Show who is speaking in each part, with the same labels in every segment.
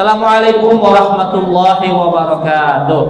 Speaker 1: Assalamualaikum warahmatullahi wabarakatuh.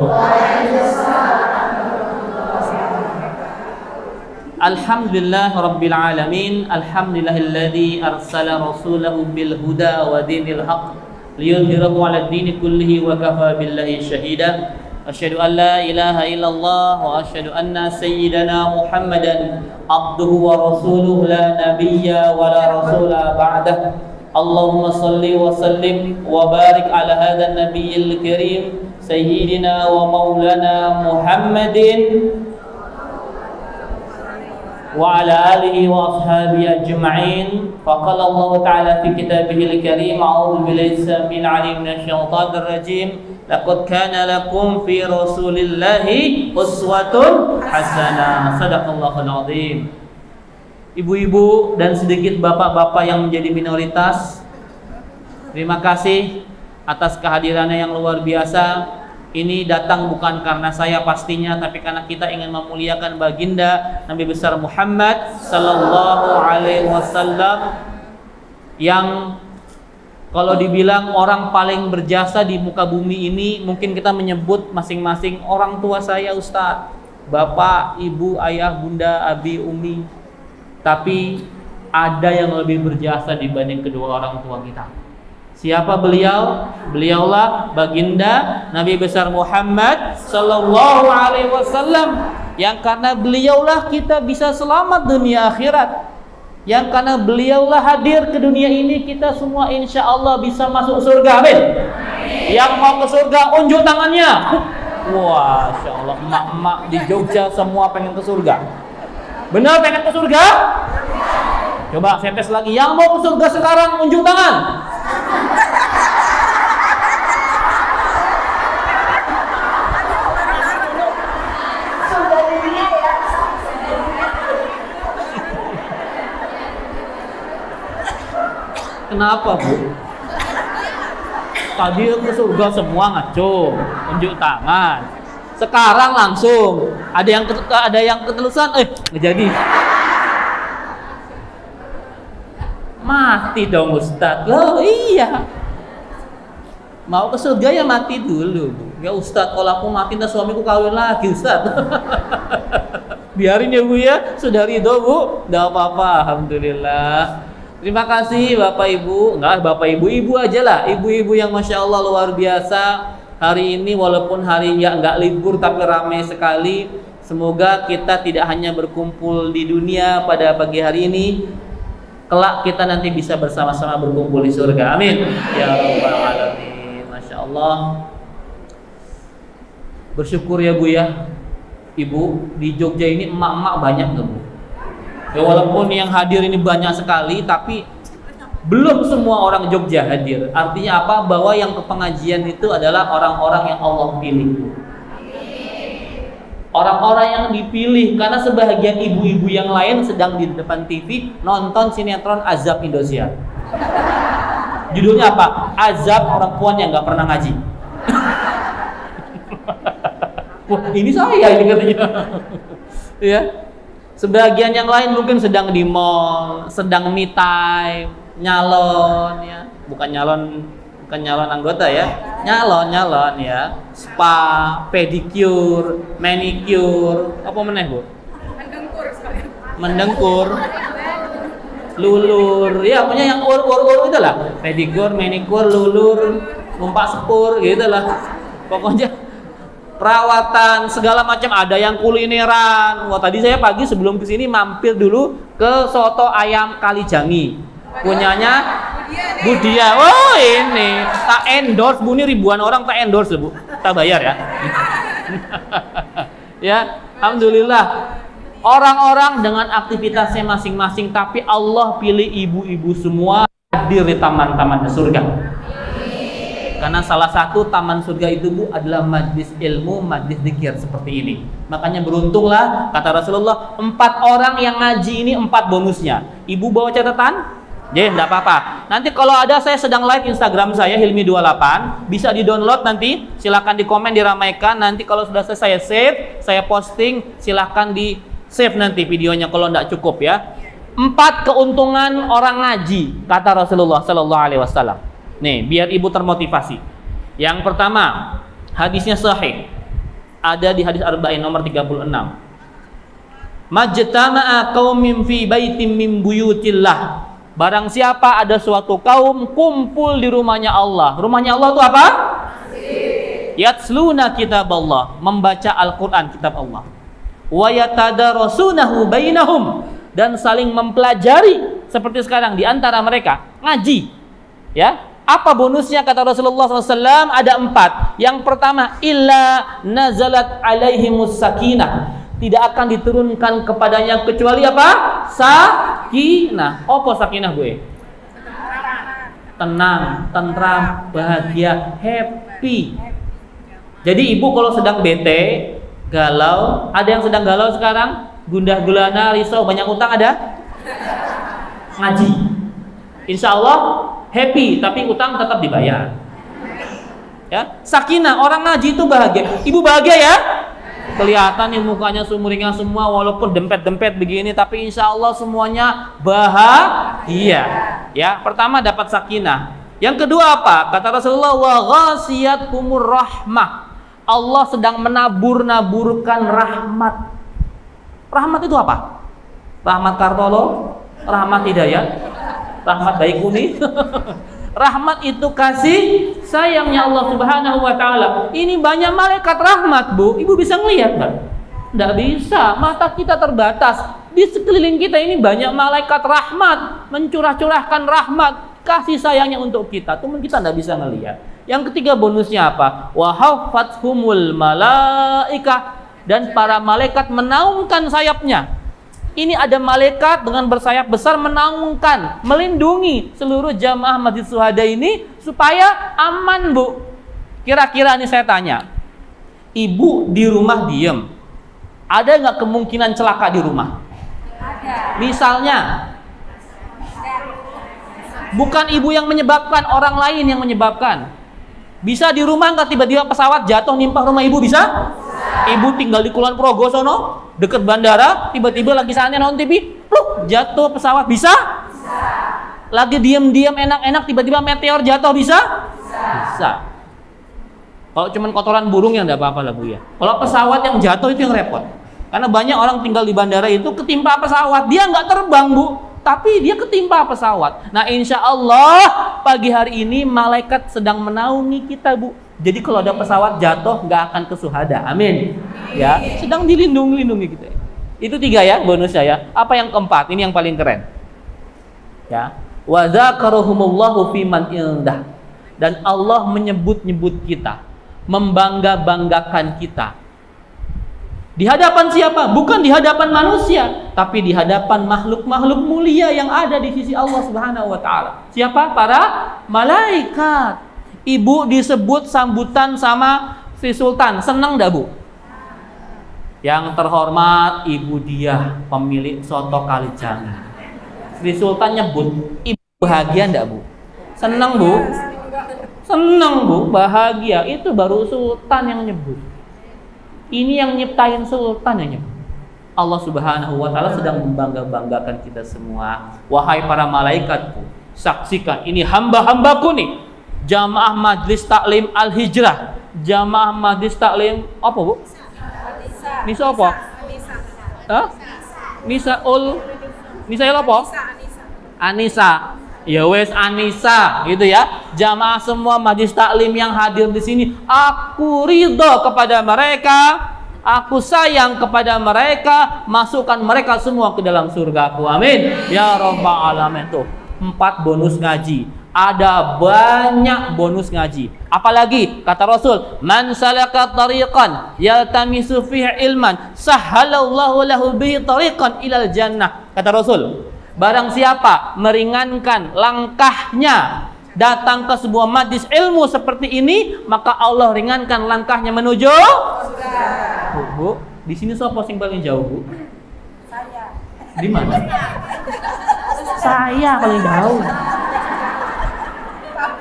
Speaker 1: Alhamdulillah Rabbil Alamin. Alhamdulillahilladzi arsala rasulahu bil huda wa dinil haq liyudhhirahu 'ala ad-dini kullihi wa kafa billahi shahida. Asyhadu an la ilaha illallah wa asyhadu anna sayyidana Muhammadan abduhu wa rasuluhu la nabiyya wa la rasula ba'dah. Allahumma salli wa sallim wa barik ala hadha an-nabiyyil karim sayyidina wa maulana Muhammadin wa ala alihi wa ashabihi ajma'in. Faqala Allah Ta'ala fi kitabihil karim, a'udzu billahi samil 'alim minasyaitonir rajim. Laqad kana lakum fi rasulillahi uswatun hasanah. Shadaqallahul azim. Ibu-ibu dan sedikit bapak-bapak yang menjadi minoritas, terima kasih atas kehadirannya yang luar biasa. Ini datang bukan karena saya pastinya, tapi karena kita ingin memuliakan baginda Nabi besar Muhammad sallallahu alaihi wasallam, yang kalau dibilang orang paling berjasa di muka bumi ini, mungkin kita menyebut masing-masing orang tua saya Ustadz, bapak, ibu, ayah, bunda, abi, umi. Tapi ada yang lebih berjasa dibanding kedua orang tua kita. Siapa beliau? Beliaulah baginda Nabi besar Muhammad sallallahu alaihi wasallam, yang karena beliaulah kita bisa selamat dunia akhirat, yang karena beliaulah hadir ke dunia ini kita semua insya Allah bisa masuk surga. Amin. Yang mau ke surga unjuk tangannya. Wah, insya Allah emak-emak di Jogja semua pengen ke surga. Benar pengen ke surga? Coba saya tes lagi. Yang mau ke surga sekarang unjuk tangan. Kenapa, Bu? Tadi ke surga semua ngaco, unjuk tangan. Sekarang langsung ada yang ketelusan, nggak jadi. Mati dong Ustadz. Loh iya. Mau ke surga ya mati dulu. Ya Ustadz, kalau aku mati dan suamiku kawin lagi Ustadz. Biarin ya Bu ya. Sudah ridho Bu. Nggak apa-apa. Alhamdulillah. Terima kasih Bapak Ibu. Enggak, Bapak Ibu aja lah. Ibu-ibu yang Masya Allah luar biasa. Hari ini walaupun hari ya nggak libur tapi ramai sekali. Semoga kita tidak hanya berkumpul di dunia pada pagi hari ini, kelak kita nanti bisa bersama-sama berkumpul di surga. Amin ya rabbal alamin. Masya Allah. Bersyukur ya Bu ya. Ibu, di Jogja ini emak-emak banyak nggak Bu? Ya walaupun yang hadir ini banyak sekali, tapi belum semua orang Jogja hadir. Artinya apa? Bahwa yang ke pengajian itu adalah orang-orang yang Allah pilih. Orang-orang yang dipilih, karena sebahagian ibu-ibu yang lain sedang di depan TV nonton sinetron Azab Indosiar. Judulnya apa? Azab perempuan yang nggak pernah ngaji. Wah, ini saya ini katanya. Ya. Sebagian yang lain mungkin sedang di mall, sedang me time, nyalon ya. Bukan nyalon anggota ya. Nyalon ya. Spa, pedicure, manicure, apa meneh, Bu? Mendengkur sekalian. Mendengkur. Lulur, ya punya yang ur itulah. Pedicure, manicure, lulur, numpak sepur gitu lah. Pokoknya perawatan segala macam, ada yang kulineran. Wah, tadi saya pagi sebelum kesini mampir dulu ke soto ayam Kalijangi, punyanya Budia. Oh ini tak endorse Bu, ini ribuan orang tak endorse Bu, tak bayar ya. Ya, alhamdulillah. Orang-orang dengan aktivitasnya masing-masing, tapi Allah pilih ibu-ibu semua hadir di taman-taman surga. Karena salah satu taman surga itu Bu adalah majlis ilmu, majlis zikir seperti ini. Makanya beruntunglah kata Rasulullah, 4 orang yang ngaji ini 4 bonusnya. Ibu bawa catatan? Enggak apa-apa. Nanti kalau ada, saya sedang live Instagram saya Hilmi28, bisa di-download nanti, silakan di komen, diramaikan. Nanti kalau sudah selesai saya save, saya posting, silakan di-save nanti videonya kalau enggak cukup ya. 4 keuntungan orang ngaji kata Rasulullah sallallahu alaihi wasallam. Nih, biar ibu termotivasi. Yang pertama, hadisnya sahih. Ada di hadis Arba'in nomor 36. Majtama'a qaumin fi baitin min buyutillah. Barang siapa ada suatu kaum kumpul di rumahnya Allah. Rumahnya Allah itu apa? Yatsluna kitab Allah, membaca Al-Qur'an, kitab Allah. Wa yatadarasunahu bainahum, dan saling mempelajari seperti sekarang di antara mereka, ngaji. Ya. Apa bonusnya kata Rasulullah SAW? Ada 4. Yang pertama, illa nazalat alaihimus sakinah. Tidak akan diturunkan kepadanya kecuali apa? Sakinah. Apa sakinah gue? Tenang, tentram, bahagia, happy. Jadi ibu kalau sedang bete, galau, ada yang sedang galau sekarang, gundah gulana, risau, banyak utang ada? Ngaji. Insya Allah happy, tapi utang tetap dibayar. Ya, sakinah, orang ngaji itu bahagia. Ibu bahagia ya? Kelihatan nih mukanya sumringah semua, walaupun dempet-dempet begini, tapi insya Allah semuanya bahagia. Ya, pertama dapat sakinah. Yang kedua apa? Kata Rasulullah, wa ghasiyatkumur rahmah. Allah sedang menabur-naburkan rahmat. Rahmat itu apa? Rahmat Kartolo, rahmat hidayah, rahmat Baikuni. Rahmat itu kasih sayangnya Allah Subhanahu wa taala. Ini banyak malaikat rahmat, Bu. Ibu bisa ngelihat enggak? Enggak bisa. Mata kita terbatas. Di sekeliling kita ini banyak malaikat rahmat, mencurah-curahkan rahmat, kasih sayangnya untuk kita. Cuman kita enggak bisa ngelihat. Yang ketiga bonusnya apa? Wa haffathumul malaikah, dan para malaikat menaungkan sayapnya. Ini ada malaikat dengan bersayap besar menaungkan, melindungi seluruh jamaah Masjid Syuhada ini supaya aman, Bu. Kira-kira ini saya tanya, ibu di rumah diem, ada nggak kemungkinan celaka di rumah? Ada. Misalnya, bukan ibu yang menyebabkan, orang lain yang menyebabkan. Bisa di rumah nggak tiba-tiba pesawat jatuh nimpa rumah ibu? Bisa? Ibu tinggal di Kulon Progo sono, dekat bandara, tiba-tiba lagi saatnya nonton TV, pluk, jatuh pesawat. Bisa? Lagi diam-diam enak-enak, tiba-tiba meteor jatuh. Bisa? Bisa. Kalau cuman kotoran burung yang enggak apa-apa lah, Bu ya. Kalau pesawat yang jatuh itu yang repot. Karena banyak orang tinggal di bandara itu ketimpa pesawat, dia nggak terbang, Bu, tapi dia ketimpa pesawat. Nah, insya Allah pagi hari ini malaikat sedang menaungi kita, Bu. Jadi kalau ada pesawat jatuh nggak akan ke Syuhada. Amin. Ya, sedang dilindungi kita. Itu 3 ya bonusnya ya. Apa yang keempat? Ini yang paling keren. Ya. Wa dzakarahumullahu fiman indah. Dan Allah menyebut-nyebut kita, membangga-banggakan kita. Di hadapan siapa? Bukan di hadapan manusia, tapi di hadapan makhluk-makhluk mulia yang ada di sisi Allah Subhanahu wa taala. Siapa? Para malaikat. Ibu disebut sambutan sama si Sultan, senang dah, Bu? Yang terhormat Ibu Diah, pemilik soto Kalijangi. Si Sultan nyebut, ibu bahagia enggak, Bu? Senang, Bu? Senang, Bu, bahagia. Itu baru Sultan yang nyebut. Ini yang nyiptain Sultan yang nyebut. Allah Subhanahu wa taala sedang membangga-banggakan kita semua. Wahai para malaikatku, saksikan ini hamba-hambaku nih. Jamaah Majlis Taklim Al-Hijrah, Jamaah Majlis Taklim apa, Bu? Nisa apa? Hah? Nisa apa? Anissa. Ya wes Anissa, gitu ya. Jamaah semua Majlis Taklim yang hadir di sini, aku ridho kepada mereka, aku sayang kepada mereka, masukkan mereka semua ke dalam surgaku. Amin. Ya Rabbal Alamin. Tuh, 4 bonus ngaji. Ada banyak bonus ngaji. Apalagi kata Rasul, man salaka tariqan yaltamisu fihi ilman sahhalallahu lahu bihi tariqan ilal jannah. Kata Rasul, barang siapa meringankan langkahnya datang ke sebuah majlis ilmu seperti ini, maka Allah ringankan langkahnya menuju surga. Bu, di sini siapa yang paling jauh, Bu? Saya. Di mana? Saya paling jauh.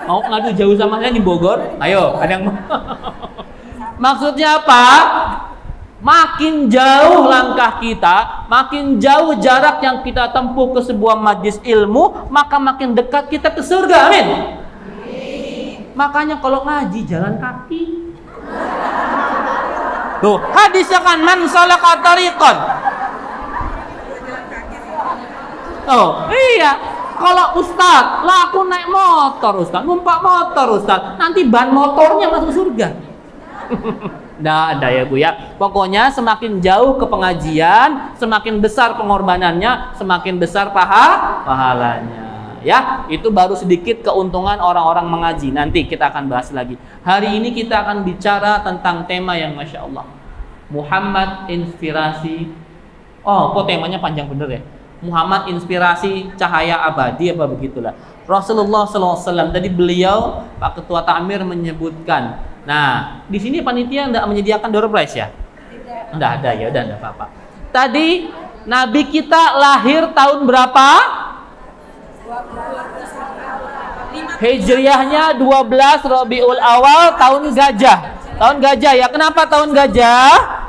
Speaker 1: Mau ngadu jauh sama saya di Bogor? Ayo, ada yang mau? Maksudnya apa? Makin jauh langkah kita, makin jauh jarak yang kita tempuh ke sebuah majlis ilmu, maka makin dekat kita ke surga. Amin. Makanya kalau ngaji jalan kaki. Tuh, hadisnya kan man salaka tariqan. Oh, iya. Kalau Ustaz, lah aku naik motor Ustaz, numpak motor Ustaz, nanti ban motornya masuk surga. Nggak ada ya Bu ya. Pokoknya semakin jauh ke pengajian, semakin besar pengorbanannya, semakin besar pahalanya. Ya, itu baru sedikit keuntungan orang-orang mengaji. Nanti kita akan bahas lagi. Hari ini kita akan bicara tentang tema yang Masya Allah, Muhammad inspirasi. Oh, kok temanya panjang bener ya? Muhammad inspirasi cahaya abadi apa begitulah. Rasulullah SAW tadi beliau Pak Ketua Takmir menyebutkan. Nah, di sini panitia enggak menyediakan door prize ya? Enggak ada ya, udah enggak apa-apa. Tadi Nabi kita lahir tahun berapa? Hijriahnya 12 Rabiul Awal, tahun gajah. Tahun gajah ya. Kenapa tahun gajah?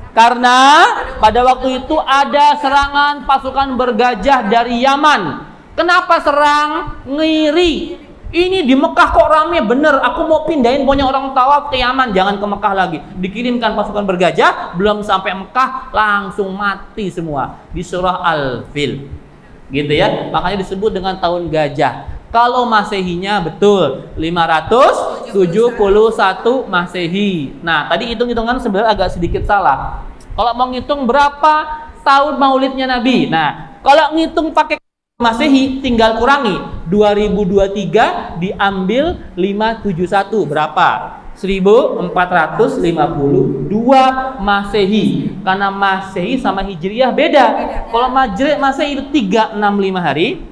Speaker 1: Karena pada waktu itu ada serangan pasukan bergajah dari Yaman. Kenapa serang? Ngiri. Ini di Mekah kok rame bener. Aku mau pindahin punya orang tawaf ke Yaman, jangan ke Mekah lagi. Dikirimkan pasukan bergajah, belum sampai Mekah langsung mati semua di surah Al-Fil. Gitu ya. Makanya disebut dengan tahun gajah. Kalau Masehinya betul 571 Masehi. Nah, tadi hitung-hitungan sebenarnya agak sedikit salah. Kalau mau ngitung berapa tahun maulidnya Nabi. Nah, kalau ngitung pakai Masehi tinggal kurangi 2023 diambil 571 berapa? 1452 Masehi. Karena Masehi sama Hijriah beda. Kalau Masehi itu 365 hari.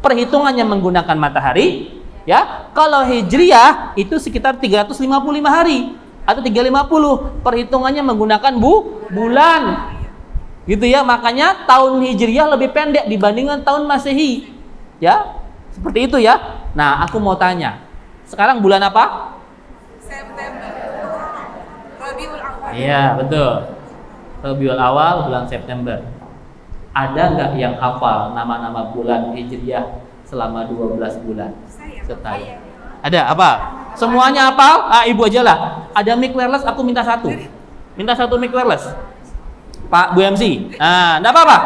Speaker 1: Perhitungannya menggunakan matahari, ya. Kalau Hijriah itu sekitar 355 hari atau 350. Perhitungannya menggunakan bulan. Gitu ya. Makanya tahun Hijriah lebih pendek dibandingkan tahun Masehi. Ya. Seperti itu ya. Nah, aku mau tanya. Sekarang bulan apa?
Speaker 2: September. Rabiul Awal.
Speaker 1: Iya, betul. Rabiul Awal, bulan September. Ada nggak yang hafal nama-nama bulan Hijriah selama 12 bulan? Saya. Ada apa? Semuanya hafal? Ah, ibu aja lah. Ada mic wireless, aku minta satu. Minta satu mic wireless. Pak Bu MC. Nah, enggak apa-apa.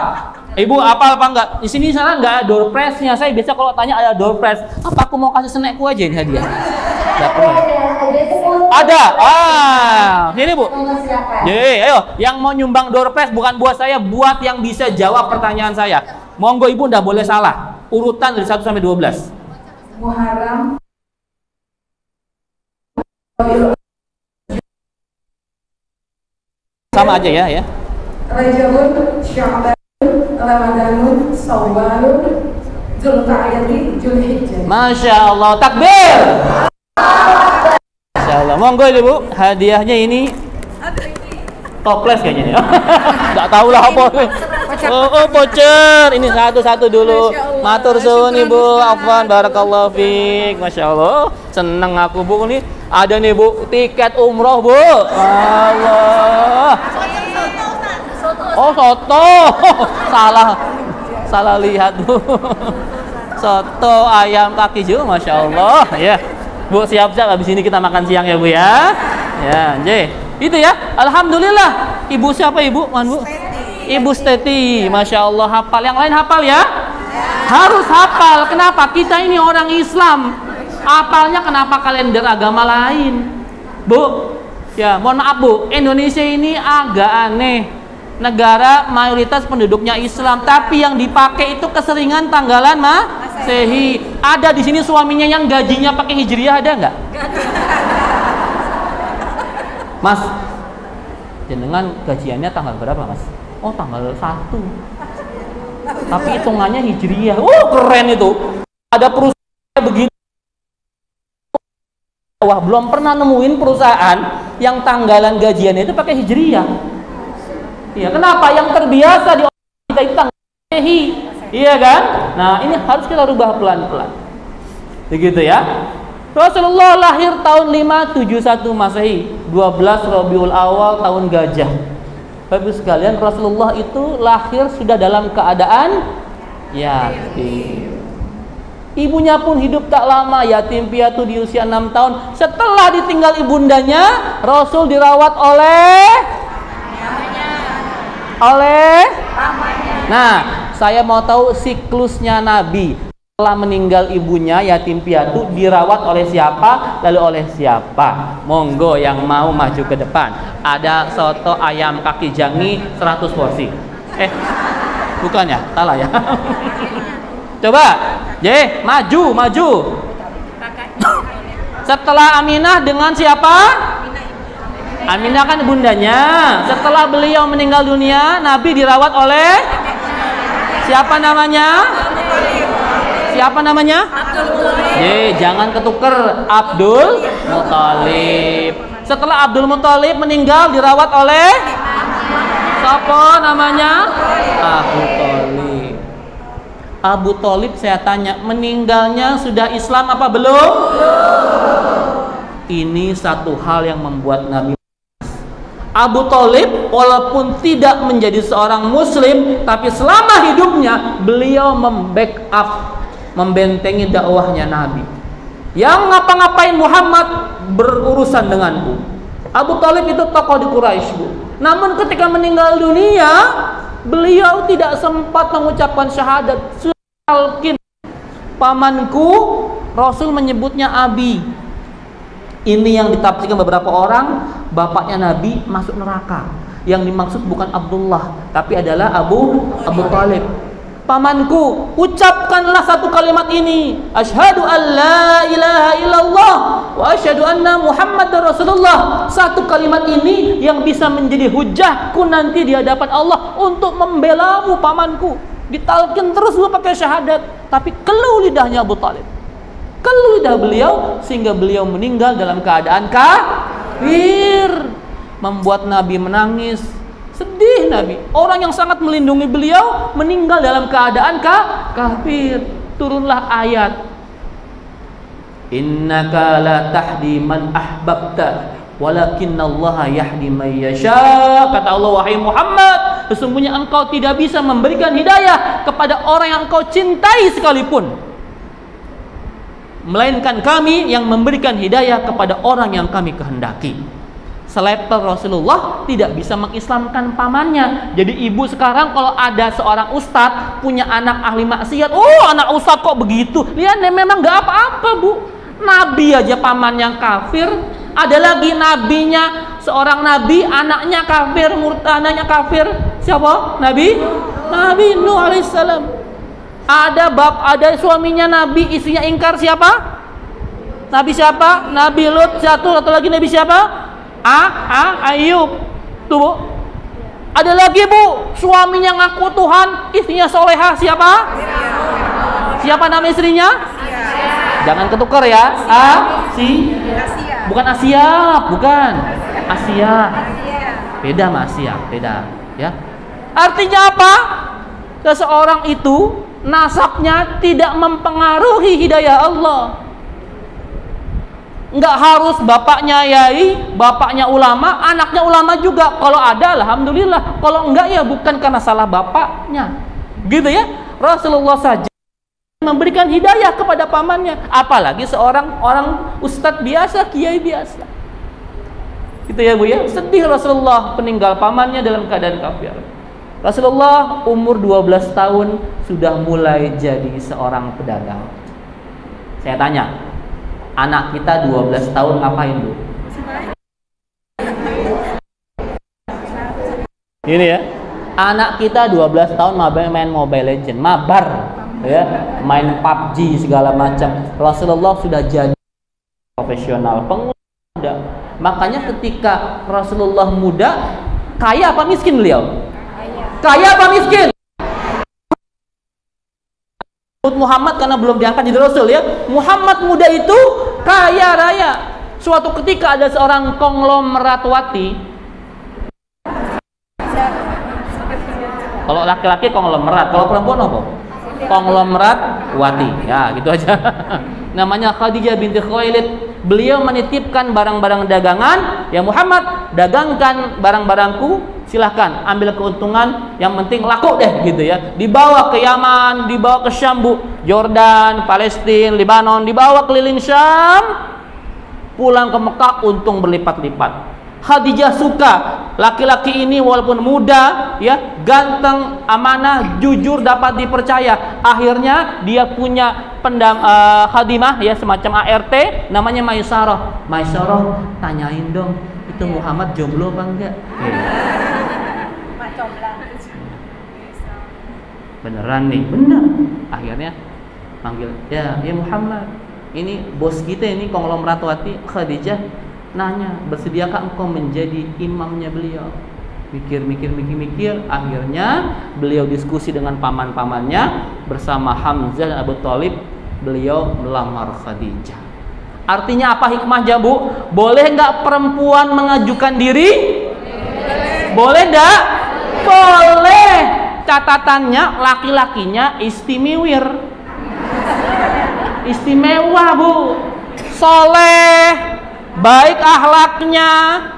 Speaker 1: Ibu hafal apa enggak? Di sini sana enggak ada door prize-nya. Saya biasa kalau tanya ada door prize. Apa aku mau kasih snackku aja ini hadiah? Enggak perlu. Ada. Sini Bu. Jadi, ayo, yang mau nyumbang door prize bukan buat saya, buat yang bisa jawab pertanyaan saya. Monggo Ibu, enggak boleh salah. Urutan dari 1 sampai 12.
Speaker 2: Muharram.
Speaker 1: Sama aja ya.
Speaker 2: Rajabun, Sya'ban, Ramadanun, Syawalun, Dzulqa'dah, Dzulhijjah.
Speaker 1: Masya Allah, takbir. Masya Allah, monggo Ibu, hadiahnya ini toples kayaknya nih. Enggak tahu lah apa. Oh, voucher. Ini satu-satu dulu. Matur suwun Ibu, afwan barakallahu fiik. Masya Allah, seneng aku Bu nih. Ada nih Bu, tiket umroh Bu. Allah. Oh, soto. Salah lihat Bu. Soto ayam kaki juga, Masya Allah. Ya, Bu siap-siap. Habis ini kita makan siang ya Bu ya. Ya, J. Itu ya. Alhamdulillah. Ibu siapa Ibu? Man Bu? Ibu Steti. Masya Allah hafal. Yang lain hafal ya? Harus hafal. Kenapa? Kita ini orang Islam. Hafalnya kenapa kalender agama lain? Bu, ya mohon maaf Bu. Indonesia ini agak aneh. Negara mayoritas penduduknya Islam, tapi yang dipakai itu keseringan tanggalan Masehi. Ada di sini suaminya yang gajinya pakai Hijriah, ada nggak? Mas, jenengan gajiannya tanggal berapa Mas? Oh, tanggal 1. Tapi hitungannya Hijriah. Keren itu. Ada perusahaan begitu. Wah, belum pernah nemuin perusahaan yang tanggalan gajiannya itu pakai Hijriah. Iya, kenapa? Yang terbiasa di kita itu tanggal Masehi. Iya kan? Nah, ini harus kita rubah pelan-pelan. Begitu ya. Rasulullah lahir tahun 571 Masehi, 12 Rabiul Awal, tahun gajah. Bapak sekalian, Rasulullah itu lahir sudah dalam keadaan yatim. Ibunya pun hidup tak lama, yatim piatu di usia 6 tahun. Setelah ditinggal ibundanya, Rasul dirawat oleh Nah, saya mau tahu siklusnya Nabi. Setelah meninggal ibunya, yatim piatu, dirawat oleh siapa, lalu oleh siapa? Monggo yang mau maju ke depan. Ada soto ayam kaki jangi 100 porsi. Bukan ya? Salah ya. Coba, maju. Setelah Aminah dengan siapa? Aminah kan bundanya. Setelah beliau meninggal dunia, Nabi dirawat oleh siapa namanya? Jangan ketuker. Abdul Muthalib. Setelah Abdul Muthalib meninggal, dirawat oleh siapa namanya? Abu Thalib. Abu Thalib, saya tanya, meninggalnya sudah Islam apa belum? Ini satu hal yang membuat Nabi Abu Thalib walaupun tidak menjadi seorang muslim, tapi selama hidupnya beliau membentengi dakwahnya Nabi. Yang ngapa-ngapain Muhammad berurusan denganku. Abu Thalib itu tokoh di Quraisy, Bu. Namun ketika meninggal dunia, beliau tidak sempat mengucapkan syahadat. Talqin, pamanku, Rasul menyebutnya Abi. Ini yang ditafsirkan beberapa orang, bapaknya Nabi masuk neraka. Yang dimaksud bukan Abdullah, tapi adalah Abu Thalib. Pamanku, ucapkanlah satu kalimat ini, asyhadu an la ilaha illallah wa asyhadu anna Muhammadar Rasulullah. Satu kalimat ini yang bisa menjadi hujahku nanti di hadapan Allah untuk membelamu, pamanku. Ditalkin terus gua pakai syahadat, tapi keluh lidahnya Abu Thalib. Keluh lidah beliau sehingga beliau meninggal dalam keadaan kafir. Membuat Nabi menangis. Sedih Nabi. Orang yang sangat melindungi beliau meninggal dalam keadaan kafir. Turunlah ayat, innaka la tahdi man ahbabta walakinnallaha yahdi man yasha. Kata Allah, wahai Muhammad, sesungguhnya engkau tidak bisa memberikan hidayah kepada orang yang engkau cintai sekalipun, melainkan kami yang memberikan hidayah kepada orang yang kami kehendaki. Selevel Rasulullah tidak bisa mengislamkan pamannya. Jadi ibu sekarang kalau ada seorang ustadz punya anak ahli maksiat, anak ustadz kok begitu? Lihat, memang gak apa-apa, Bu. Nabi aja paman yang kafir. Ada lagi nabinya, seorang nabi anaknya kafir, anaknya kafir. Siapa? Nabi Nuh alaihissalam. Ada suaminya Nabi, istrinya ingkar. Siapa? Nabi siapa? Nabi Lut. Satu lagi Nabi siapa? Ayub. Tuh, Bu. Ada lagi, Bu, suaminya ngaku Tuhan, istrinya solehah. Siapa? Siapa nama istrinya? Jangan ketukar ya. Bukan Asia, bukan Asia. Beda sama Asia, beda ya. Artinya apa? Seseorang itu nasabnya tidak mempengaruhi hidayah Allah. Enggak harus bapaknya yai, bapaknya ulama, anaknya ulama juga. Kalau ada, alhamdulillah. Kalau enggak, ya bukan karena salah bapaknya. Gitu ya. Rasulullah saja memberikan hidayah kepada pamannya, apalagi seorang orang ustadz biasa, kiai biasa. Gitu ya, Bu ya. Sedih Rasulullah peninggal pamannya dalam keadaan kafir. Rasulullah umur 12 tahun sudah mulai jadi seorang pedagang. Saya tanya, anak kita 12 tahun ngapain, Bu? Ini ya. Anak kita 12 tahun main Mobile Legends, mabar ya, main PUBG segala macam. Rasulullah sudah jadi profesional, pengusaha. Makanya ketika Rasulullah muda, kaya apa miskin beliau? Kaya apa miskin? Muhammad karena belum diangkat jadi Rasul ya. Muhammad muda itu kaya raya. Suatu ketika ada seorang konglomeratwati. Kalau laki-laki konglomerat, kalau perempuan apa? Konglomeratwati. Ya, gitu aja. Namanya Khadijah binti Khuwailid. Beliau menitipkan barang-barang dagangan. Ya Muhammad, dagangkan barang-barangku, silahkan ambil keuntungan, yang penting laku deh gitu ya. Dibawa ke Yaman, dibawa ke Syam Bu, Jordan, Palestina, Lebanon, dibawa keliling Syam, pulang ke Mekah untung berlipat-lipat. Khadijah suka laki-laki ini walaupun muda ya, ganteng, amanah, jujur, dapat dipercaya. Akhirnya dia punya khadimah ya, semacam ART namanya Maisarah. Maisarah, tanyain dong itu Muhammad jomblo apa enggak? Beneran nih, bener. Akhirnya panggil, ya Muhammad, ini bos kita ini konglomerat Khadijah nanya, bersediakah engkau menjadi imamnya beliau? Mikir, akhirnya beliau diskusi dengan paman-pamannya bersama Hamzah dan Abu Thalib, beliau melamar Khadijah. Artinya apa hikmahnya Bu? Boleh nggak perempuan mengajukan diri? Boleh nggak? Boleh. Catatannya laki-lakinya istimewa Bu, soleh, baik akhlaknya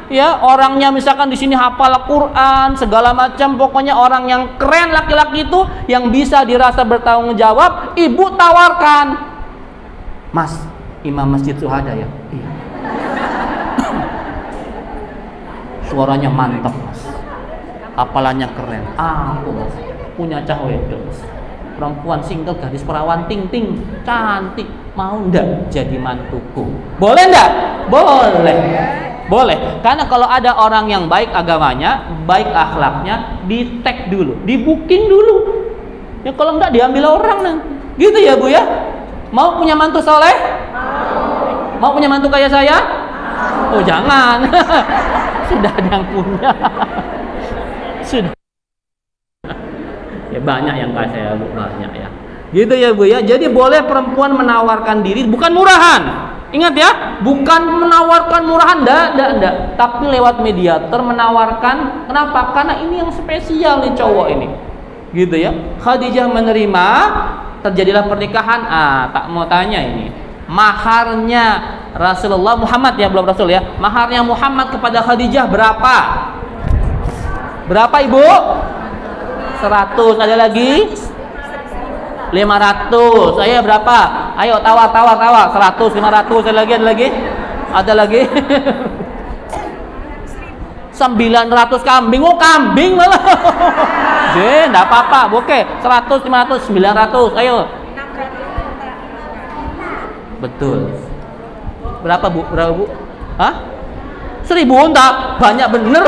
Speaker 1: ya, orangnya misalkan di sini hafal Quran segala macam, pokoknya orang yang keren laki-laki itu, yang bisa dirasa bertanggung jawab. Ibu tawarkan, Mas, imam masjid Syuhada ya? Iya. Suaranya mantap Mas, hafalannya keren. Aku Mas punya cah wedok, perempuan single, gadis perawan, ting-ting, cantik, mau ndak jadi mantuku? Boleh ndak? Boleh. Karena kalau ada orang yang baik agamanya, baik akhlaknya, di tag dulu, di booking dulu. Ya kalau nggak diambil orang nih. Gitu ya Bu ya? Mau punya mantu soleh? Mau punya mantu kayak saya? Oh jangan. Sudah ada yang punya. Sudah. Ya banyak yang kayak saya Bu, banyak ya. Gitu ya Bu ya. Jadi boleh perempuan menawarkan diri, bukan murahan. Ingat ya, bukan menawarkan murahan, enggak. Tapi lewat mediator menawarkan. Kenapa? Karena ini yang spesial nih cowok ini. Gitu ya. Khadijah menerima, terjadilah pernikahan. Tak mau tanya ini. Maharnya Rasulullah Muhammad ya, belum Rasul ya. Maharnya Muhammad kepada Khadijah berapa? Berapa Ibu? 100, ada lagi? 500. Saya berapa? Ayo tawar. 100, 500, ada lagi? 900 kambing. Oh, kambing malah. Enggak apa-apa. Oke, 100, 500, 900. Ayo. Betul. Berapa Bu? Hah? 1000 unta. Banyak bener.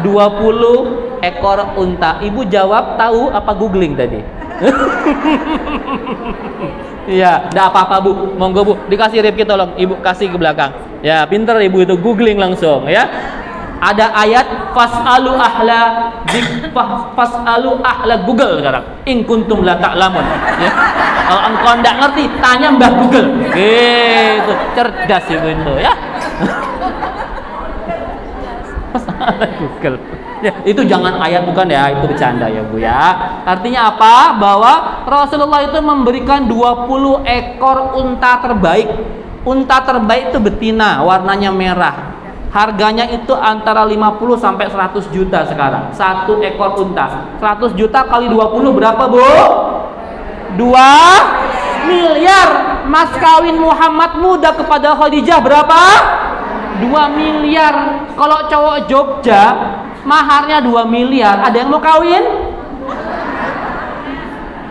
Speaker 1: 20 ekor unta. Ibu jawab tahu apa googling tadi? Iya, enggak apa-apa Bu. Monggo Bu, dikasih Rifki tolong Ibu kasih ke belakang. Ya, pinter Ibu itu googling langsung ya. Ada ayat fasalu ahla Google sekarang. In kuntum la ta'lamun. Ya. Kalau engkau enggak ngerti, tanya Mbah Google. Gitu. Cerdas Ibu itu ya. Google. Ya, itu jangan ayat bukan ya, itu bercanda ya Bu ya. Artinya apa? Bahwa Rasulullah itu memberikan 20 ekor unta terbaik. Unta terbaik itu betina, warnanya merah. Harganya itu antara 50 sampai 100 juta sekarang. Satu ekor unta. 100 juta kali 20 berapa Bu? 2 miliar. Mas kawin Muhammad muda kepada Khadijah berapa? 2 miliar. Kalau cowok Jogja maharnya 2 miliar. Ada yang mau kawin?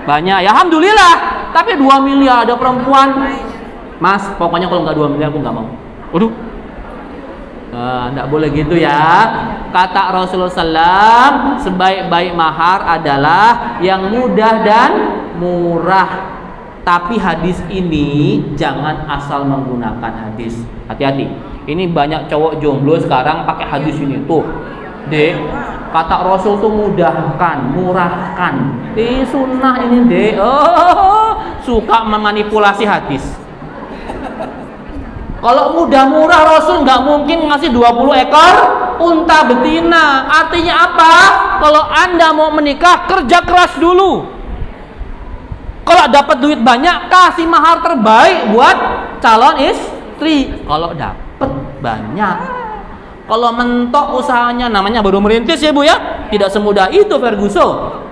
Speaker 1: Banyak ya, alhamdulillah. Tapi 2 miliar ada perempuan, Mas, pokoknya kalau nggak 2 miliar aku nggak mau. Waduh, nggak boleh gitu ya. Kata Rasulullah SAW, sebaik-baik mahar adalah yang mudah dan murah. Tapi hadis ini jangan asal menggunakan hadis. Hati-hati. Ini banyak cowok jomblo sekarang pakai hadis ini tuh. Dek, kata Rasul tuh mudahkan, murahkan. Sunnah ini dek. Oh, suka memanipulasi hadis. Kalau mudah murah Rasul nggak mungkin ngasih 20 ekor unta betina. Artinya apa? Kalau Anda mau menikah, kerja keras dulu. Kalau dapat duit banyak, kasih mahar terbaik buat calon istri. Kalau dapat banyak, Kalau mentok usahanya, namanya baru merintis ya Bu ya, tidak semudah itu Ferguson.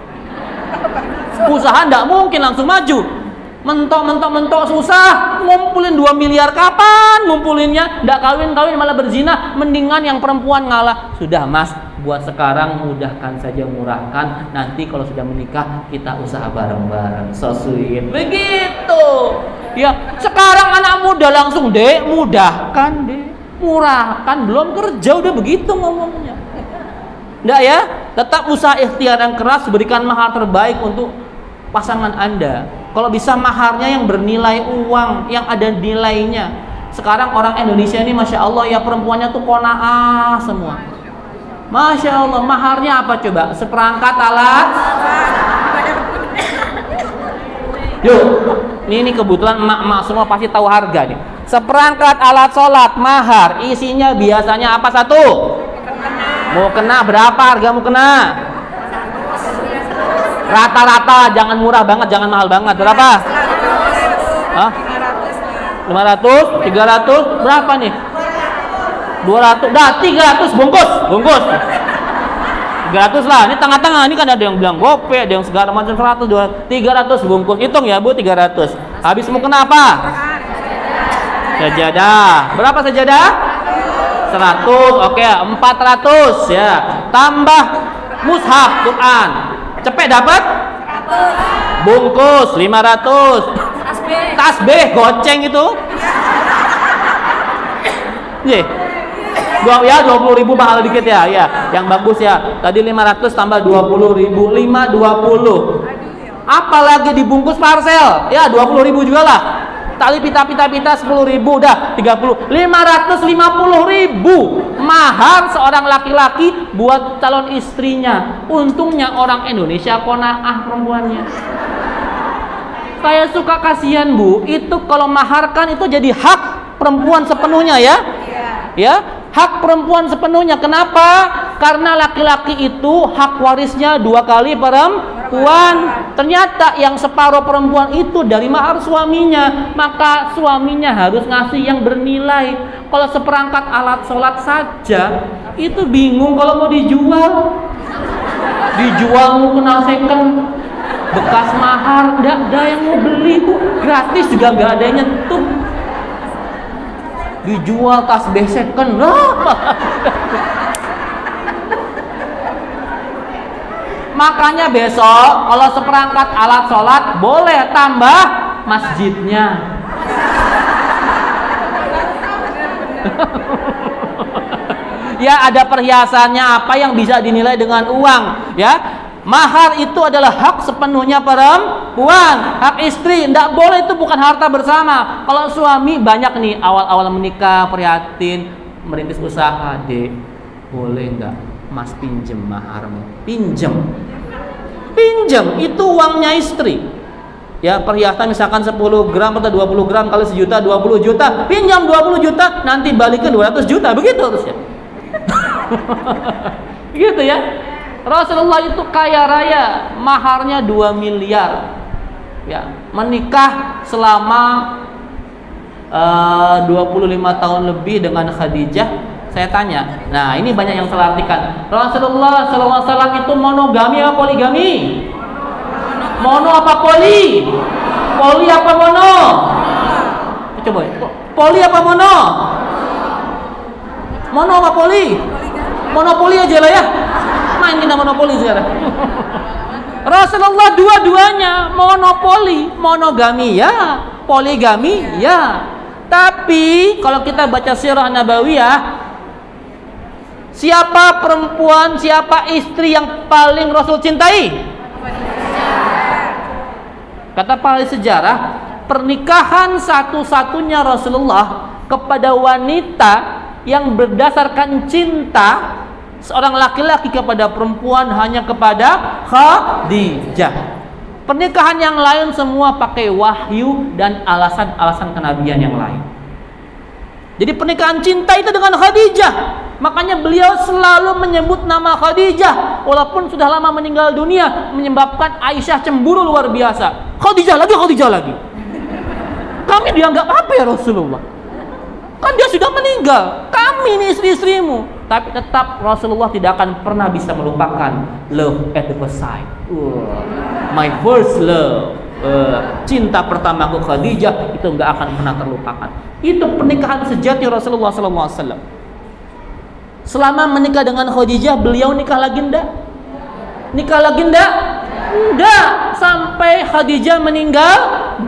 Speaker 1: Usaha nggak mungkin langsung maju. Mentok susah, ngumpulin 2 miliar kapan ngumpulinnya? Nggak kawin malah berzina, mendingan yang perempuan ngalah. Sudah Mas, buat sekarang mudahkan saja, murahkan, nanti kalau sudah menikah kita usaha bareng-bareng. So sweet. Begitu. Ya, sekarang anak muda langsung, Dek, mudahkan, Dek, murahkan, belum kerja udah begitu ngomongnya. Nggak ya? Tetap usaha ikhtiar yang keras, berikan mahar terbaik untuk pasangan Anda. Kalau bisa maharnya yang bernilai uang, yang ada nilainya. Sekarang orang Indonesia ini Masya Allah ya, perempuannya tuh qanaah semua. Masya Allah, maharnya apa coba? Seperangkat alat. Yuk, ini kebetulan emak-emak semua pasti tahu harga nih. Seperangkat alat sholat, mahar, isinya biasanya apa satu? Mau kena berapa harga mau kena? Rata-rata, jangan murah banget, jangan mahal banget. Berapa? Hah? 500, 300, berapa nih? 200, dah 300 bungkus. 300 lah, ini tengah-tengah, ini kan ada yang bilang gope, ada yang segala macam 100, 200, 300 bungkus. Hitung ya Bu, 300. Habis mau kenapa? Sajadah. Berapa sajadah? 100, oke, 400 ya. Tambah mushaf Quran. Cepet dapat? Bungkus 500. Tasbih goceng itu. Nih. Ya 20.000 mahal dikit ya. Ya, yang bagus ya. Tadi 500 tambah 20.000, 520. Apalagi dibungkus parcel. Ya 20.000 juga lah. Tali pita 10.000 udah 30, 550.000 mahar seorang laki-laki buat calon istrinya. Untungnya orang Indonesia qanaah perempuannya. Saya suka kasihan Bu, itu kalau maharkan itu jadi hak perempuan sepenuhnya ya. Ya, hak perempuan sepenuhnya. Kenapa? Karena laki-laki itu hak warisnya 2 kali perempuan. Ternyata yang separuh perempuan itu dari mahar suaminya, maka suaminya harus ngasih yang bernilai. Kalau seperangkat alat sholat saja itu bingung kalau mau dijual. Dijual mau kena second, bekas mahar, nggak ada yang mau beli Bu. Gratis juga nggak ada yang nyentuh. Dijual tasbih second Makanya besok kalau seperangkat alat sholat boleh tambah masjidnya. Ya ada perhiasannya apa yang bisa dinilai dengan uang ya. Mahar itu adalah hak sepenuhnya perempuan, hak istri. Tidak boleh, itu bukan harta bersama. Kalau suami banyak nih awal-awal menikah prihatin, merintis usaha, Dek, boleh nggak Mas pinjem maharmu? Pinjem itu uangnya istri. Ya perhiasan misalkan 10 gram atau 20 gram kali sejuta, 20 juta, pinjam 20 juta, nanti balikin 200 juta, begitu harusnya. Gitu ya. Rasulullah itu kaya raya, maharnya 2 miliar. Ya, menikah selama 25 tahun lebih dengan Khadijah. Saya tanya, nah ini banyak yang salah artikan. Rasulullah SAW itu monogami apa poligami? Mono apa poli? Poli apa mono? Coba, poli apa mono? Mono apa poli? Monopoli aja lah ya. Main kita monopoli sekarang. Rasulullah dua-duanya monopoli, monogami ya, poligami ya. Tapi kalau kita baca sirah Nabawiyah, siapa perempuan, siapa istri yang paling Rasul cintai? Kata para sejarah, pernikahan satu-satunya Rasulullah kepada wanita yang berdasarkan cinta seorang laki-laki kepada perempuan hanya kepada Khadijah. Pernikahan yang lain semua pakai wahyu dan alasan-alasan kenabian yang lain. Jadi pernikahan cinta itu dengan Khadijah. Makanya beliau selalu menyebut nama Khadijah walaupun sudah lama meninggal dunia, menyebabkan Aisyah cemburu luar biasa. Khadijah lagi. Kami dianggap apa ya Rasulullah? Kan dia sudah meninggal. Kami ini istri-istrimu. Tapi tetap Rasulullah tidak akan pernah bisa melupakan love at the first sight. My first love. Cinta pertamaku Khadijah itu nggak akan pernah terlupakan. Itu pernikahan sejati Rasulullah SAW. Selama menikah dengan Khadijah, beliau nikah lagi enggak? Nikah lagi enggak? Enggak, sampai Khadijah meninggal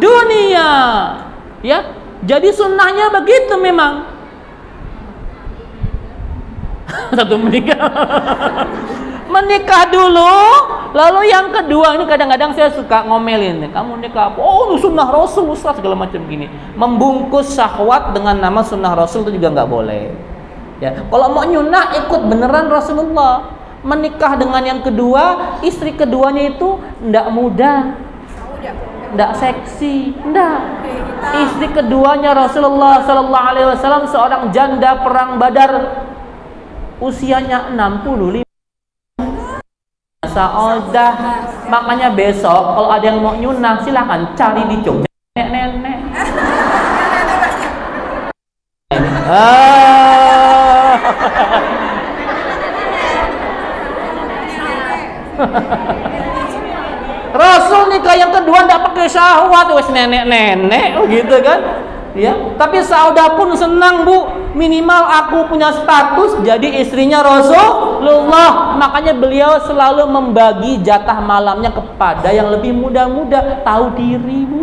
Speaker 1: dunia. Ya, jadi sunnahnya begitu memang. Satu menikah dulu, lalu yang kedua ini kadang-kadang saya suka ngomelin, kamu nikah, oh sunnah Rasul Ustaz segala macam gini. Membungkus syahwat dengan nama sunnah Rasul itu juga nggak boleh. Ya, kalau mau nyunah ikut beneran Rasulullah. Menikah dengan yang kedua, istri keduanya itu ndak muda, ndak seksi, ndak. Istri keduanya Rasulullah Sallallahu Alaihi Wasallam seorang janda perang Badar, usianya 65. Saudah. Makanya besok kalau ada yang mau nyunah silahkan cari di Jogja nenek-nenek. Rasul nikah yang kedua ndak pakai syahwat, wes nenek-nenek gitu kan. Ya, tapi Saudah pun senang, Bu. Minimal aku punya status jadi istrinya Rasulullah. Makanya beliau selalu membagi jatah malamnya kepada yang lebih muda-muda, tahu diri, Bu.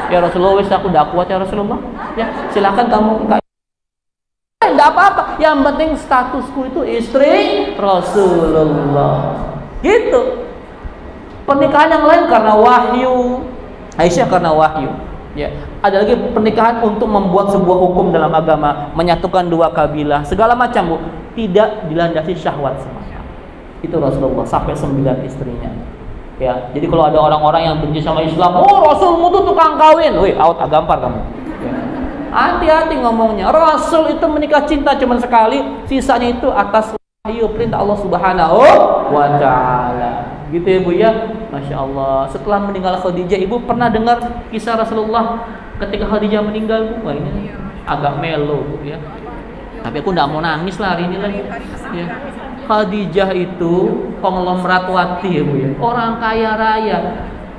Speaker 1: Ya Rasulullah, wes aku udah kuat ya Rasulullah. Ya, silakan kamu enggak apa-apa. Yang penting statusku itu istri Rasulullah. Gitu. Pernikahan yang lain karena wahyu. Aisyah karena wahyu. Ya, ada lagi pernikahan untuk membuat sebuah hukum dalam agama, menyatukan dua kabilah, segala macam, Bu. Tidak dilandasi syahwat semata. Itu Rasulullah sampai 9 istrinya. Ya, jadi kalau ada orang-orang yang benci sama Islam, oh Rasulmu tuh tukang kawin, wih, out agampar kamu. Ya. Hati-hati ngomongnya. Rasul itu menikah cinta cuma sekali, sisanya itu atas wahyu perintah Allah Subhanahu wa Ta'ala. Gitu ya, Bu ya. Masya Allah. Setelah meninggal Khadijah, Ibu pernah dengar kisah Rasulullah ketika Khadijah meninggal, Bu? Wah, ini agak melo, Bu ya. Tapi aku nggak mau nangis lah hari ini lagi. Ya. Khadijah itu konglomeratwati ya, Bu ya. Orang kaya raya.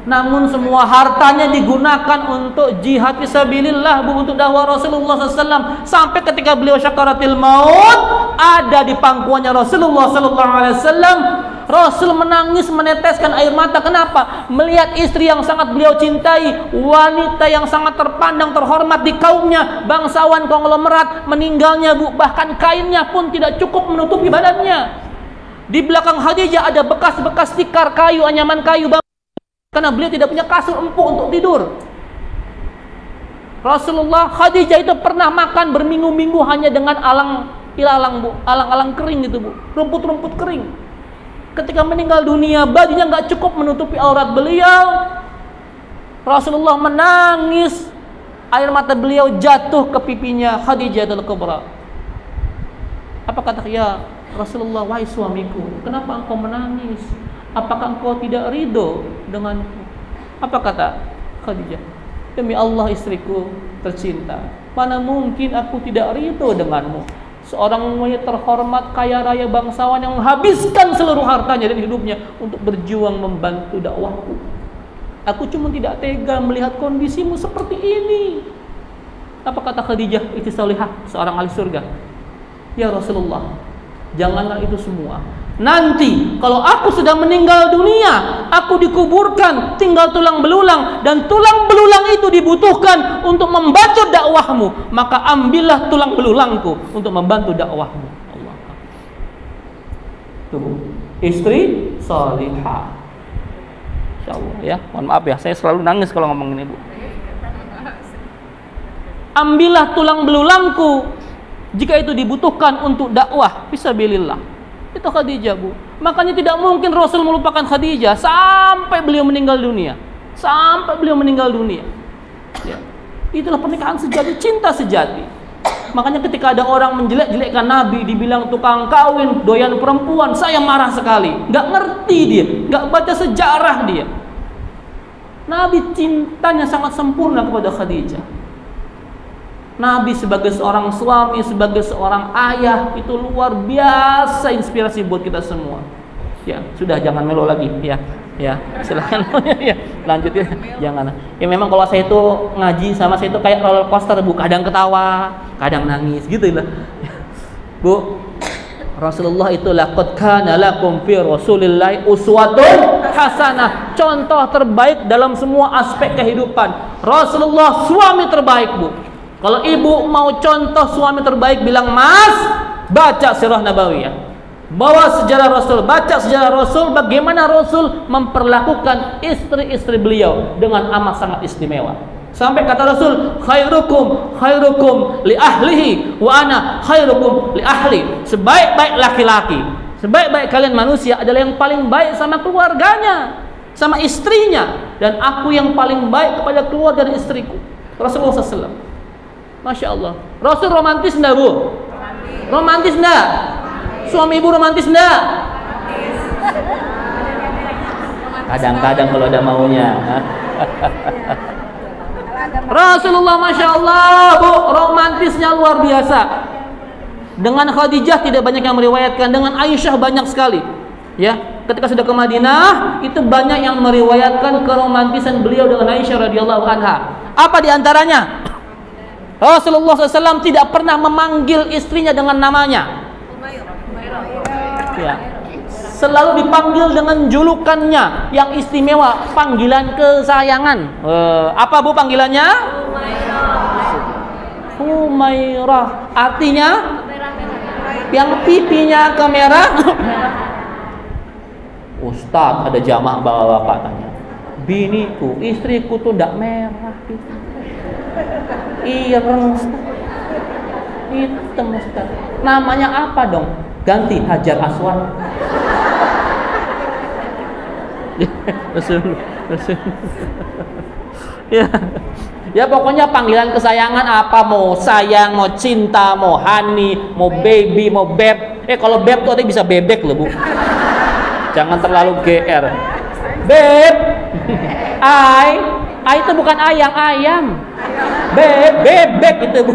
Speaker 1: Namun semua hartanya digunakan untuk jihad fisabilillah, Bu, untuk dakwah Rasulullah SAW. Sampai ketika beliau syakaratil maut, ada di pangkuannya Rasulullah SAW. Rasul menangis, meneteskan air mata. Kenapa? Melihat istri yang sangat beliau cintai, wanita yang sangat terpandang, terhormat di kaumnya, bangsawan konglomerat, meninggalnya, Bu. Bahkan kainnya pun tidak cukup menutupi badannya. Di belakang Khadijah ada bekas-bekas tikar kayu, anyaman kayu, karena beliau tidak punya kasur empuk untuk tidur. Rasulullah, Khadijah itu pernah makan berminggu-minggu hanya dengan ilalang, Bu, alang-alang kering gitu, Bu, rumput-rumput kering. Ketika meninggal dunia, bajunya nggak cukup menutupi aurat beliau. Rasulullah menangis, air mata beliau jatuh ke pipinya Khadijah al-Kubra. Apa kata ya Rasulullah, wahai suamiku, kenapa engkau menangis? Apakah engkau tidak ridho denganku? Apa kata Khadijah? Demi Allah istriku tercinta, mana mungkin aku tidak ridho denganmu. Seorang wanita terhormat, kaya raya, bangsawan yang menghabiskan seluruh hartanya dan hidupnya untuk berjuang membantu dakwahku. Aku cuma tidak tega melihat kondisimu seperti ini. Apa kata Khadijah, istri salihah, seorang ahli surga? Ya Rasulullah, janganlah itu semua. Nanti kalau aku sudah meninggal dunia, aku dikuburkan, tinggal tulang belulang, dan tulang belulang itu dibutuhkan untuk membantu dakwahmu, maka ambillah tulang belulangku untuk membantu dakwahmu. Allah. Tuh, istri salihah. Insyaallah ya. Mohon maaf ya, saya selalu nangis kalau ngomongin Ibu. Ambillah tulang belulangku jika itu dibutuhkan untuk dakwah fisabilillah. Itu Khadijah, Bu. Makanya tidak mungkin Rasul melupakan Khadijah sampai beliau meninggal dunia. Sampai beliau meninggal dunia. Ya. Itulah pernikahan sejati, cinta sejati. Makanya ketika ada orang menjelek-jelekkan Nabi, dibilang tukang kawin, doyan perempuan, saya marah sekali. Nggak ngerti dia, nggak baca sejarah dia. Nabi cintanya sangat sempurna kepada Khadijah. Nabi sebagai seorang suami, sebagai seorang ayah, itu luar biasa inspirasi buat kita semua. Ya, sudah jangan melo lagi ya. Ya, silakan ya. Lanjut ya. Jangan. Ya memang kalau saya itu ngaji sama saya itu kayak roller coaster, Bu. Kadang ketawa, kadang nangis gitu lah. Bu, Rasulullah itu laqad kana lakum fi Rasulillahi uswatun hasanah. Contoh terbaik dalam semua aspek kehidupan. Rasulullah suami terbaik, Bu. Kalau ibu mau contoh suami terbaik, bilang, Mas, baca sirah nabawiyah, bawa sejarah Rasul, baca sejarah Rasul, bagaimana Rasul memperlakukan istri-istri beliau dengan amat sangat istimewa. Sampai kata Rasul, khairukum li ahlihi wa ana khairukum li ahli. Sebaik-baik laki-laki, sebaik-baik kalian manusia adalah yang paling baik sama keluarganya, sama istrinya, dan aku yang paling baik kepada keluarga dan istriku. Rasulullah SAW. Masya Allah. Rasul romantis enggak, Bu? Romantis enggak? Suami ibu romantis enggak? Kadang-kadang kalau ada maunya. Rasulullah Masya Allah, Bu, romantisnya luar biasa. Dengan Khadijah tidak banyak yang meriwayatkan, dengan Aisyah banyak sekali. Ya, ketika sudah ke Madinah, itu banyak yang meriwayatkan keromantisan beliau dengan Aisyah radhiyallahu anha. Apa diantaranya? Rasulullah SAW tidak pernah memanggil istrinya dengan namanya. Ya. Selalu dipanggil dengan julukannya yang istimewa, panggilan kesayangan. Apa, Bu, panggilannya? Humairah. Artinya yang pipinya kemerah. Ustaz, ada jamaah bapak-bapak tanya, biniku, istriku tuh ndak merah pipi, ireng, hitam, Ustaz. Namanya apa dong? Ganti Hajar Aswad. Ya pokoknya panggilan kesayangan apa, mau sayang, mau cinta, mau honey, mau baby, mau beb. Kalau beb tuh ada bisa bebek loh, Bu. Jangan terlalu GR. Beb. Ai itu bukan ayam. Bebek itu, Bu.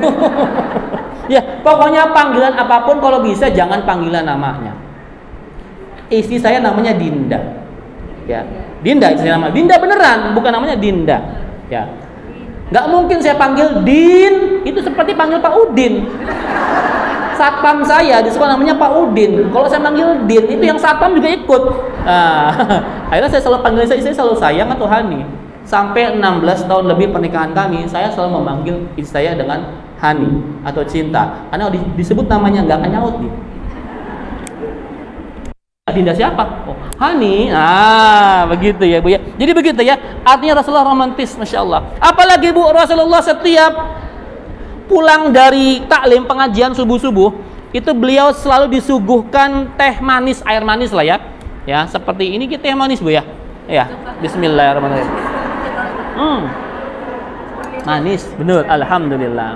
Speaker 1: Ya, pokoknya panggilan apapun kalau bisa jangan panggilan namanya. Istri saya namanya Dinda. Ya, Dinda istri nama. Dinda beneran, bukan namanya Dinda. Ya. Nggak mungkin saya panggil Din, itu seperti panggil Pak Udin. Satpam saya di sekolah namanya Pak Udin. Kalau saya panggil Din, itu yang satpam juga ikut. Nah, akhirnya saya selalu panggil saya selalu sayang atau Hani. Sampai 16 tahun lebih pernikahan kami, saya selalu memanggil istri saya dengan Hani atau cinta. Karena disebut namanya nggak akan nyaut nih. Dinda siapa? Oh, Hani. Begitu ya, Bu ya. Jadi begitu ya. Artinya Rasulullah romantis, Masya Allah. Apalagi, Bu, Rasulullah setiap pulang dari taklim pengajian subuh-subuh, itu beliau selalu disuguhkan teh manis, air manis lah ya. Ya, seperti ini kita teh manis, Bu ya. Ya, bismillahirrahmanirrahim. Manis, benar, alhamdulillah.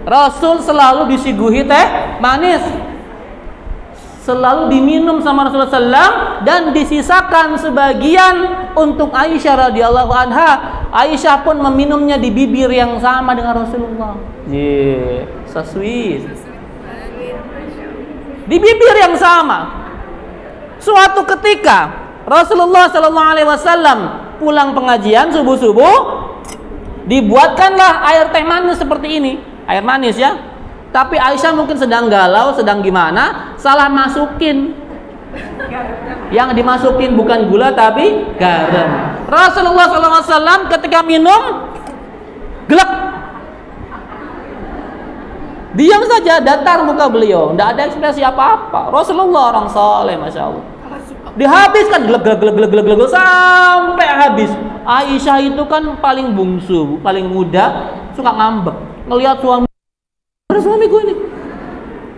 Speaker 1: Rasul selalu disuguhi teh manis, selalu diminum sama Rasulullah SAW, dan disisakan sebagian untuk Aisyah radhiyallahu anha. Aisyah pun meminumnya di bibir yang sama dengan Rasulullah. So sweet. Di bibir yang sama. Suatu ketika Rasulullah SAW pulang pengajian subuh-subuh, dibuatkanlah air teh manis seperti ini, air manis ya. Tapi Aisyah mungkin sedang galau, sedang gimana, salah masukin. Yang dimasukin bukan gula tapi garam. Rasulullah SAW ketika minum, gelap, diam saja, datar muka beliau, tidak ada ekspresi apa-apa. Rasulullah orang saleh, Masya Allah. Dihabiskan gelap sampai habis. Aisyah itu kan paling bungsu, paling muda, suka ngambek ngelihat suamiku ini.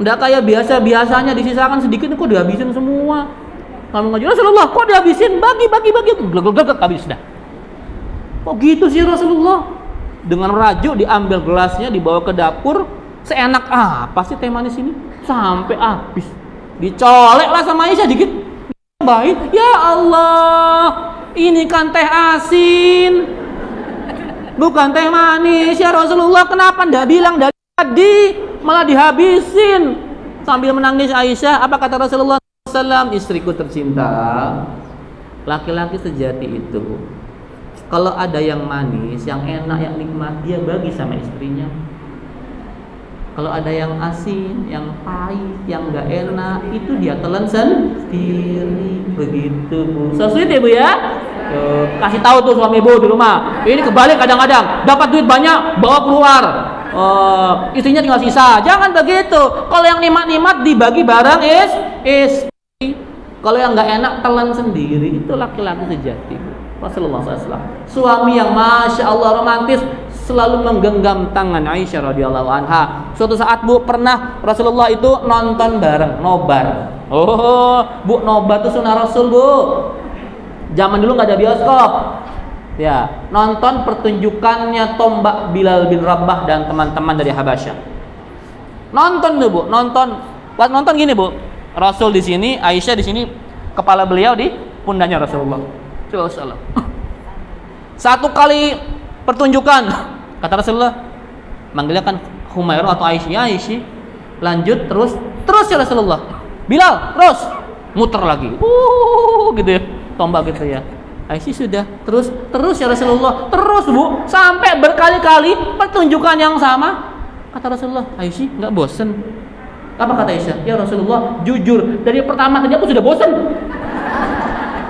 Speaker 1: Nggak kayak biasanya disisakan sedikit, kok dihabisin semua. Kamu ngaji, Rasulullah kok dihabisin, bagi habis dah. Kok gitu sih Rasulullah? Dengan rajuk diambil gelasnya, dibawa ke dapur. Seenak apa sih teh manis ini? Sampai habis. Dicolek lah sama Aisyah dikit. Baik, ya Allah, ini kan teh asin. Bukan teh manis ya Rasulullah, kenapa ndak bilang dari tadi, malah dihabisin. Sambil menangis Aisyah, apa kata Rasulullah SAW? Istriku tercinta, laki-laki sejati itu kalau ada yang manis, yang enak, yang nikmat, dia bagi sama istrinya. Kalau ada yang asin, yang pahit, yang gak enak, itu dia telan sendiri. Begitu Bu. So sweet ya Bu ya. Kasih tahu tuh suami Bu di rumah. Ini kebalik kadang-kadang, dapat duit banyak bawa keluar, istrinya tinggal sisa. Jangan begitu. Kalau yang nikmat-nikmat dibagi bareng istri. Kalau yang gak enak telan sendiri. Itu laki-laki sejati Bu. Rasulullah SAW, suami yang masya Allah romantis, selalu menggenggam tangan Aisyah radhiyallahu anha. Suatu saat Bu, pernah Rasulullah itu nonton bareng, nobar. Oh Bu, nobar itu sunnah Rasul Bu. Zaman dulu nggak ada bioskop, ya, nonton pertunjukannya tombak Bilal bin Rabah dan teman-teman dari Habasyah. Nonton tuh Bu, nonton gini Bu. Rasul di sini, Aisyah di sini, kepala beliau di pundaknya Rasulullah. Satu kali pertunjukan, kata Rasulullah, manggilnya kan Humairah atau Aisyah. Ya Aisyah, lanjut terus ya Rasulullah. Bilal terus muter lagi, gitu ya, tombak gitu ya. Aisyah sudah terus ya Rasulullah, terus Bu, sampai berkali-kali pertunjukan yang sama. Kata Rasulullah, Aisyah nggak bosen? Apa kata Aisyah? Ya Rasulullah, jujur dari pertama tadi aku sudah bosen.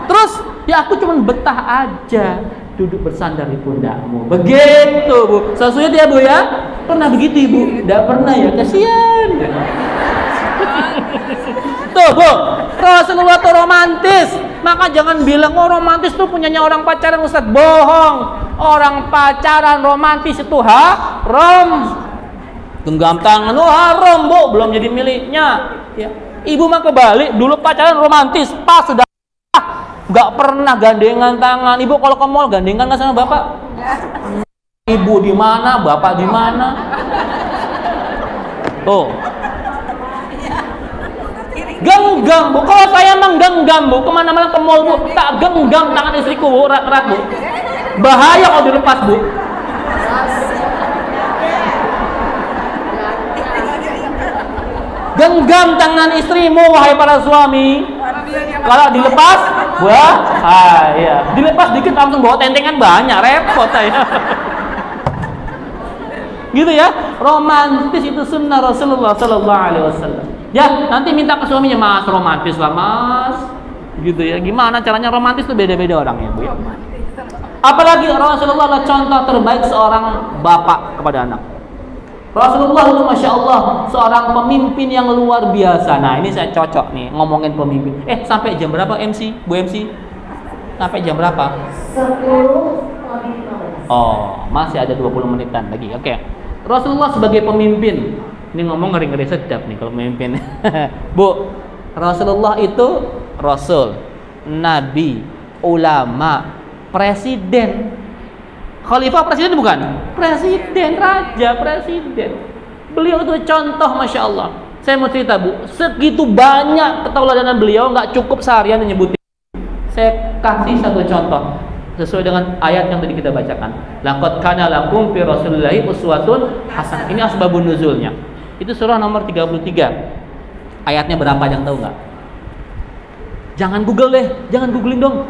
Speaker 1: Terus ya aku cuma betah aja duduk bersandar di pundakmu. Begitu Bu. Sesuai dia Bu ya. Pernah begitu Ibu? Tidak pernah ya, kasihan. Tuh Bu, Rasulullah tuh romantis. Maka jangan bilang oh romantis tuh punyanya orang pacaran Ustaz. Bohong. Orang pacaran romantis itu haram. Genggam tangan haram Bu, belum jadi miliknya ya. Ibu mah kebalik, dulu pacaran romantis, pas sudah nggak pernah gandengan tangan. Ibu kalau ke mall gandengan nggak sama bapak? Ibu di mana, bapak di mana? Oh, genggam Bu. Kalau saya emang genggam Bu, kemana-mana ke mall Bu, tak genggam tangan istriku Bu, erat-erat Bu. Bahaya kalau dilepas Bu. Genggam tangan istrimu wahai para suami. Kalau dilepas, ya. Dilepas dikit langsung bawa tentengan banyak, repot saya. Gitu ya. Romantis itu sunnah Rasulullah sallallahu alaihi wasallam. Ya, nanti minta ke suaminya, "Mas, romantis lah, Mas." Gitu ya. Gimana caranya romantis itu beda-beda orang ya, Bu ya. Apalagi Rasulullah adalah contoh terbaik seorang bapak kepada anak. Rasulullah itu Masya Allah seorang pemimpin yang luar biasa. Nah ini saya cocok nih ngomongin pemimpin. Sampai jam berapa MC? Bu MC? Sampai jam berapa? 10:15. Oh masih ada 20 menitan lagi. Oke. Rasulullah sebagai pemimpin. Ini ngomong ngeri-ngeri sedap nih kalau pemimpin. Bu, Rasulullah itu Rasul, Nabi, ulama, presiden. Khalifah presiden bukan? Presiden, raja, presiden. Beliau itu contoh Masya Allah. Saya mau cerita Bu, segitu banyak ketauladanan beliau nggak cukup seharian nyebutin. Saya kasih satu contoh sesuai dengan ayat yang tadi kita bacakan. Laqad kana lakum fi Rasulillahi uswatun hasanah. Ini asbabun nuzulnya. Itu surah nomor 33. Ayatnya berapa yang tahu nggak? Jangan Google deh, jangan googling dong.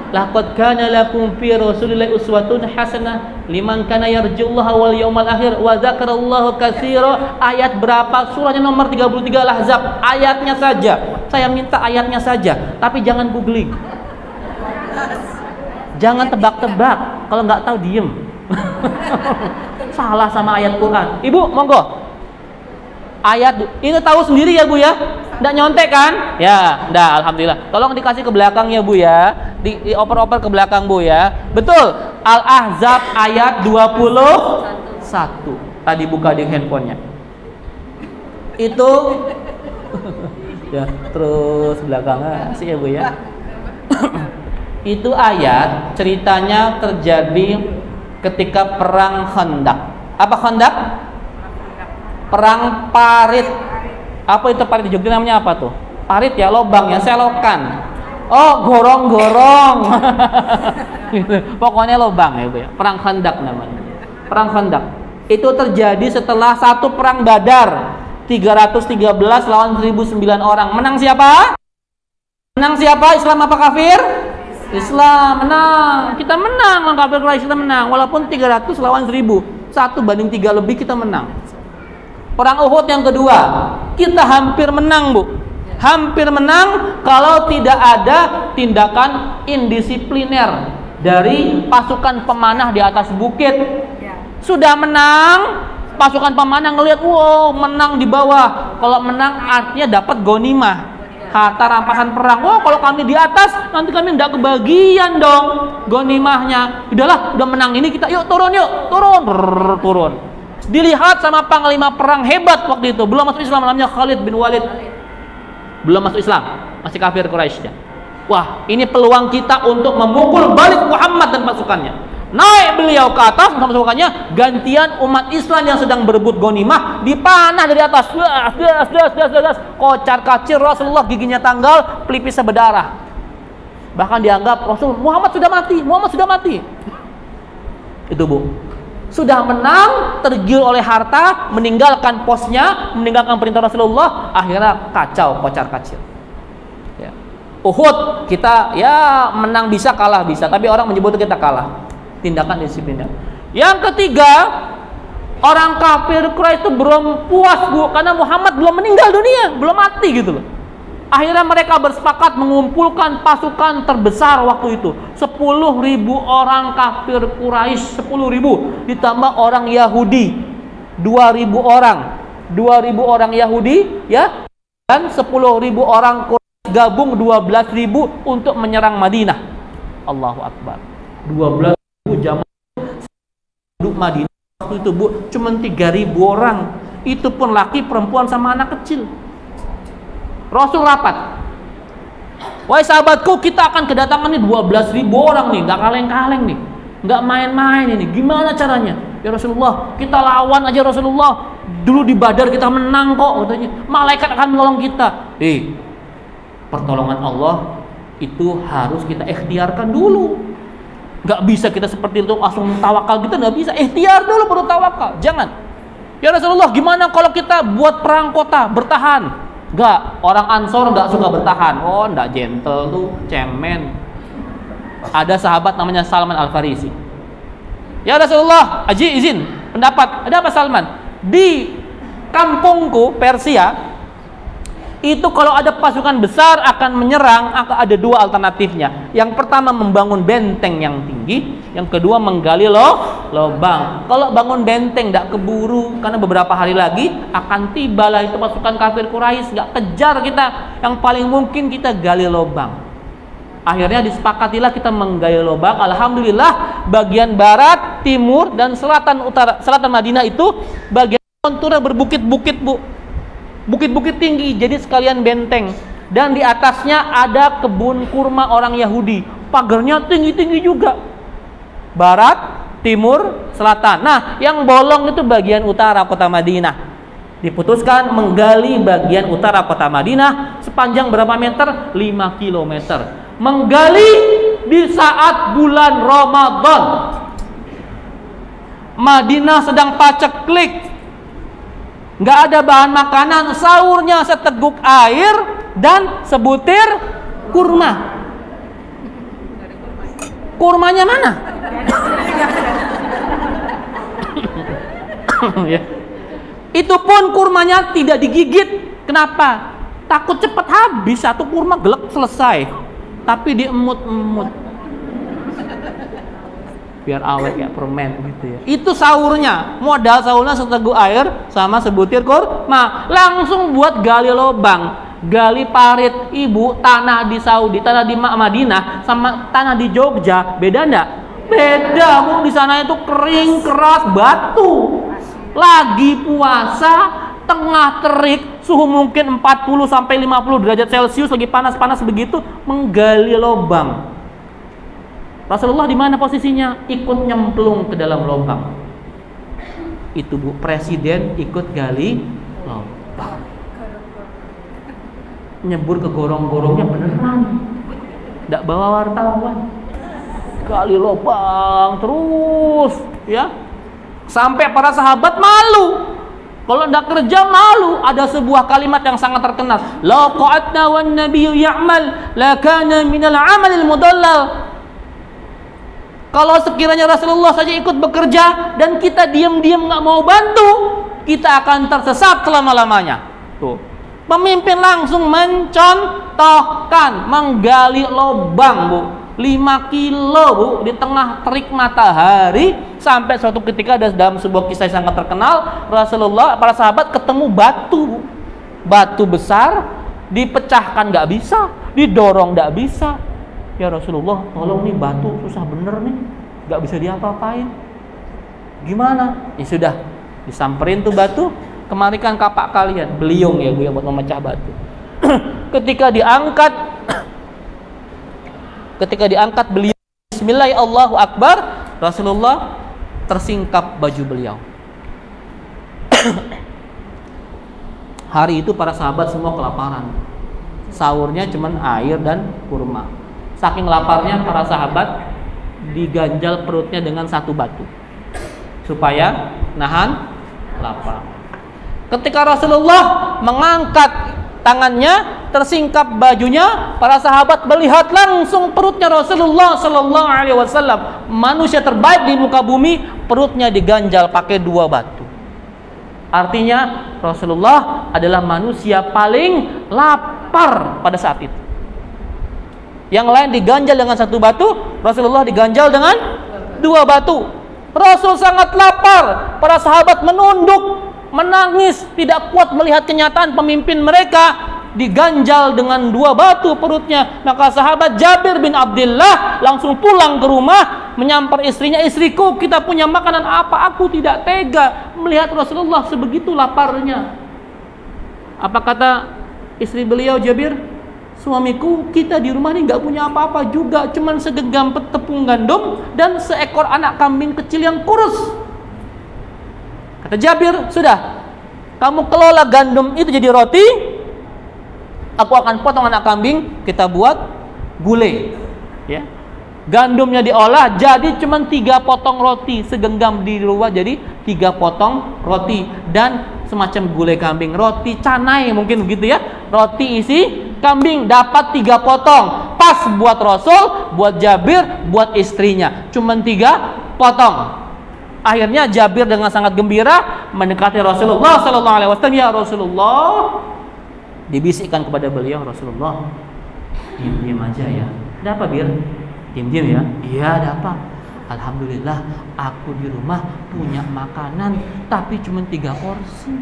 Speaker 1: Laqad kana lakum fi Rasulillahi uswatun hasanah liman kana yarjullaha wal yawmal akhir wa dzakarallaha katsira. Ayat berapa? Surahnya nomor 33 Al-Ahzab. Ayatnya saja. Saya minta ayatnya saja, tapi jangan googling. Jangan tebak-tebak. Kalau nggak tahu diem. Salah sama ayat Quran. Ibu, monggo. Ayat ini tahu sendiri ya Bu ya? Nggak nyontek kan? Ya, dah alhamdulillah. Tolong dikasih ke belakang ya Bu ya. Dioper-oper ke belakang Bu ya. Betul. Al-Ahzab ayat 21. Tadi buka di handphonenya. Itu ya, terus belakangnya sih ya Bu ya. Itu ayat ceritanya terjadi ketika perang Khandaq. Apa Khandaq? Perang parit. Apa itu parit di Jogja namanya apa tuh? Parit ya, lobang ya, selokan. Oh, gorong-gorong. Pokoknya lubang ya Bu ya. Perang Khandaq namanya. Perang Khandaq. Itu terjadi setelah satu perang Badar. 313 lawan 1009 orang. Menang siapa? Menang siapa? Islam apa kafir? Islam menang. Kita menang, orang kafir Quraisy kita menang. Walaupun 300 lawan 1000. 1/3 lebih kita menang. Perang Uhud yang kedua, kita hampir menang, Bu. Hampir menang kalau tidak ada tindakan indisipliner dari pasukan pemanah di atas bukit. Sudah menang, pasukan pemanah ngelihat, wow, menang di bawah. Kalau menang artinya dapat gonimah, harta rampasan perang. Wah, kalau kami di atas, nanti kami tidak kebagian dong gonimahnya. Udahlah, udah menang ini kita, yuk turun, turun. Dilihat sama panglima perang hebat waktu itu, belum masuk Islam, namanya Khalid bin Walid. Belum masuk Islam, masih kafir Quraisy. Wah, ini peluang kita untuk memukul balik Muhammad dan pasukannya. Naik beliau ke atas sama pasukannya, gantian umat Islam yang sedang berebut gonimah dipanah dari atas. Kocar kacir, Rasulullah giginya tanggal, pelipisnya berdarah. Bahkan dianggap Rasul Muhammad sudah mati. Itu Bu. Sudah menang, tergiur oleh harta, meninggalkan posnya, meninggalkan perintah Rasulullah, akhirnya kacau, kocar kacir. Ya. Uhud kita ya menang bisa, kalah bisa, tapi orang menyebut kita kalah. Tindakan disiplinnya. Yang ketiga, orang kafir Quraisy itu belum puas Bu, karena Muhammad belum meninggal dunia, belum mati gitu loh. Akhirnya mereka bersepakat mengumpulkan pasukan terbesar waktu itu, 10.000 orang kafir Quraisy, 10.000 ditambah orang Yahudi, 2.000 orang, 2.000 orang Yahudi ya, dan 10.000 orang Quraisy gabung 12.000 untuk menyerang Madinah. Allahu Akbar. 12.000 jamaah penduduk Madinah waktu itu Bu, cuma 3.000 orang. Itu pun laki, perempuan sama anak kecil. Rasul rapat. Wahai sahabatku, kita akan kedatangan nih 12.000 orang nih, nggak kaleng-kaleng nih, nggak main-main ini. Gimana caranya? Ya Rasulullah, kita lawan aja Rasulullah. Dulu di Badar kita menang kok, katanya. Malaikat akan menolong kita. Pertolongan Allah itu harus kita ikhtiarkan dulu. Nggak bisa kita seperti itu langsung tawakal, kita nggak bisa. Ikhtiar dulu baru tawakal. Jangan. Ya Rasulullah, gimana kalau kita buat perang kota, bertahan? Enggak, orang Ansor enggak suka bertahan. Oh, enggak, gentle tuh, cemen. Ada sahabat namanya Salman Al-Farisi. Ya Rasulullah, Haji izin pendapat. Ada apa Salman? Di kampungku Persia itu kalau ada pasukan besar akan menyerang, ada dua alternatifnya. Yang pertama membangun benteng yang tinggi, yang kedua menggali lubang. Kalau bangun benteng tidak keburu, karena beberapa hari lagi akan tibalah itu pasukan kafir Quraisy, nggak kejar kita. Yang paling mungkin kita gali lubang. Akhirnya disepakatilah kita menggali lubang. Alhamdulillah bagian barat, timur dan selatan utara, selatan Madinah itu bagian konturnya berbukit-bukit Bu. Bukit-bukit tinggi, jadi sekalian benteng. Dan di atasnya ada kebun kurma orang Yahudi. Pagarnya tinggi-tinggi juga. Barat, timur, selatan. Nah, yang bolong itu bagian utara kota Madinah. Diputuskan menggali bagian utara kota Madinah sepanjang berapa meter? 5 kilometer. Menggali di saat bulan Ramadan. Madinah sedang paceklik. Nggak ada bahan makanan, sahurnya seteguk air dan sebutir kurma. Kurmanya mana? Ya. Itu pun kurmanya tidak digigit. Kenapa? Takut cepat habis, satu kurma gelek selesai. Tapi diemut-emut. Biar awet kayak permen gitu ya. Itu sahurnya, modal sahurnya seteguk air sama sebutir kurma. Langsung buat gali lubang, gali parit. Ibu, tanah di Saudi, tanah di Madinah sama tanah di Jogja beda enggak? Beda Bu, di sana itu kering keras batu. Lagi puasa, tengah terik, suhu mungkin 40 sampai 50 derajat Celcius, lagi panas-panas begitu, menggali lubang. Rasulullah di mana posisinya? Ikut nyemplung ke dalam lubang. Itu Bu, presiden ikut gali lubang. Nyebur ke gorong-gorongnya beneran. Nggak bawa wartawan. Gali lubang terus, ya. Sampai para sahabat malu. Kalau ndak kerja malu. Ada sebuah kalimat yang sangat terkenal. La qa'atna wan nabiyyu ya'mal la kana minal 'amalil mudallal. Kalau sekiranya Rasulullah saja ikut bekerja dan kita diam-diam nggak mau bantu, kita akan tersesat selama-lamanya. Tuh. Pemimpin langsung mencontohkan, menggali lubang, Bu. 5 kilo, Bu, di tengah terik matahari. Sampai suatu ketika ada dalam sebuah kisah yang sangat terkenal, Rasulullah, para sahabat ketemu batu, Bu. Batu besar, dipecahkan nggak bisa, didorong nggak bisa. Ya Rasulullah, tolong nih, batu susah bener nih, nggak bisa diapa-apain. Gimana? Ya sudah, disamperin tuh batu, kemarikan kapak kalian, beliung ya Bu, yang buat memecah batu. Ketika diangkat beliau, Bismillah, Allahu Akbar, Rasulullah tersingkap baju beliau. Hari itu para sahabat semua kelaparan. Sahurnya cuman air dan kurma. Saking laparnya para sahabat diganjal perutnya dengan satu batu supaya nahan lapar. Ketika Rasulullah mengangkat tangannya, tersingkap bajunya, para sahabat melihat langsung perutnya Rasulullah sallallahu alaihi wasallam, manusia terbaik di muka bumi, perutnya diganjal pakai 2 batu. Artinya Rasulullah adalah manusia paling lapar pada saat itu. Yang lain diganjal dengan 1 batu, Rasulullah diganjal dengan 2 batu. Rasul sangat lapar. Para sahabat menunduk, menangis, tidak kuat melihat kenyataan pemimpin mereka diganjal dengan 2 batu perutnya. Maka sahabat Jabir bin Abdullah langsung pulang ke rumah, menyamper istrinya, "Istriku, kita punya makanan apa? Aku tidak tega melihat Rasulullah sebegitu laparnya." Apa kata istri beliau, Jabir? "Suamiku, kita di rumah ini nggak punya apa-apa juga, cuman segenggam tepung gandum dan seekor anak kambing kecil yang kurus." Kata Jabir, "Sudah, kamu kelola gandum itu jadi roti, aku akan potong anak kambing, kita buat gulai." Ya. Gandumnya diolah jadi cuma 3 potong roti, segenggam di luar jadi 3 potong roti dan semacam gulai kambing, roti canai mungkin begitu ya. Roti isi kambing dapat 3 potong, pas buat Rasul, buat Jabir, buat istrinya, cuma 3 potong. Akhirnya Jabir dengan sangat gembira mendekati Rasulullah sallallahu alaihi wasallam. "Ya Rasulullah," dibisikkan kepada beliau, "Rasulullah, diam-diam aja ya." "Ada apa, Bir?" "Diam-diam ya." "Iya, ada apa?" "Alhamdulillah, aku di rumah punya makanan tapi cuma 3 porsi.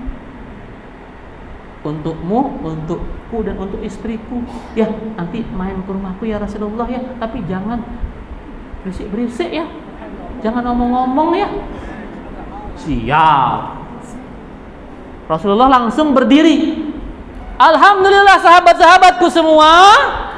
Speaker 1: Untukmu, untukku, dan untuk istriku. Ya, nanti main ke rumahku ya Rasulullah ya, tapi jangan berisik-berisik ya. Jangan ngomong-ngomong ya." "Siap." Rasulullah langsung berdiri. "Alhamdulillah sahabat-sahabatku semua,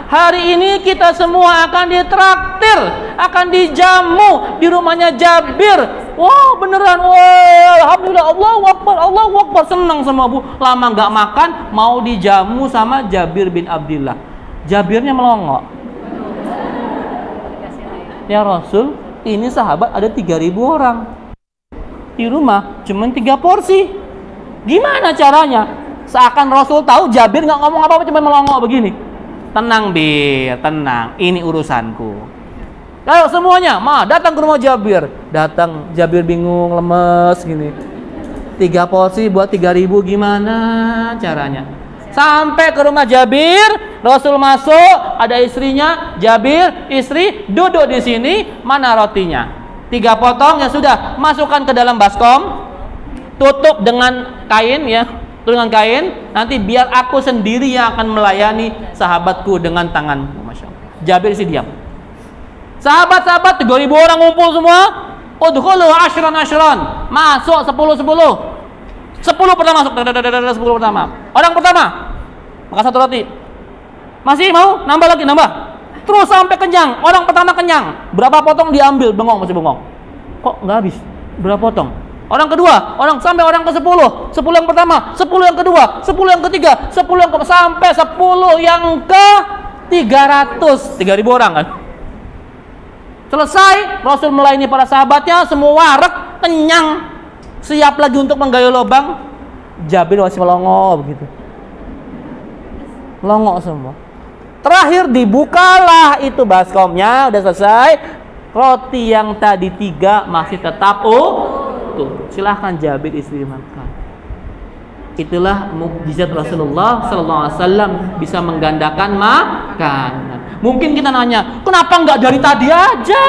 Speaker 1: hari ini kita semua akan ditraktir, akan dijamu di rumahnya Jabir." Wah, beneran, wah, alhamdulillah, Allahu Akbar, Allahu Akbar. Senang semua, Bu. Lama nggak makan, mau dijamu sama Jabir bin Abdullah. Jabirnya melongo. "Ya Rasul, ini sahabat ada 3.000 orang. Di rumah cuma 3 porsi. Gimana caranya?" Seakan Rasul tahu Jabir nggak ngomong apa-apa, cuma melongo begini. "Tenang, Bir, tenang. Ini urusanku. Ayo semuanya, datang ke rumah Jabir." Datang, Jabir bingung, lemes gini. 3 porsi buat 3.000, gimana caranya? Sampai ke rumah Jabir, Rasul masuk, ada istrinya, Jabir, istri, duduk di sini, mana rotinya? 3 potong, ya sudah, masukkan ke dalam baskom, tutup dengan kain ya, dengan kain, nanti biar aku sendiri yang akan melayani sahabatku dengan tanganku." Masya Allah. Jabir isi diam. Sahabat-sahabat 3.000 orang ngumpul semua. "Udkhulu ashran. Masuk 10. 10 pertama masuk. 10 pertama. Orang pertama makan 1 roti. Masih mau? Nambah lagi, nambah. Terus sampai kenyang. Orang pertama kenyang. Berapa potong diambil? Bengong, masih bengong. Kok nggak habis? Berapa potong? Orang kedua, sampai orang ke-10. 10 yang pertama, 10 yang kedua, 10 yang ketiga, 10 yang sampai 10 yang 3.000 orang kan. Selesai, Rasul melayani para sahabatnya, semua warak, kenyang, siap lagi untuk menggayung lubang. Jabir masih melongo begitu. Melongo semua. Terakhir dibukalah itu baskomnya, udah selesai. Roti yang tadi 3 masih tetap tuh. Silahkan Jabir istri makan. Itulah mukjizat Rasulullah sallallahu alaihi wasallam, bisa menggandakan makanan. Mungkin kita nanya, kenapa nggak dari tadi aja?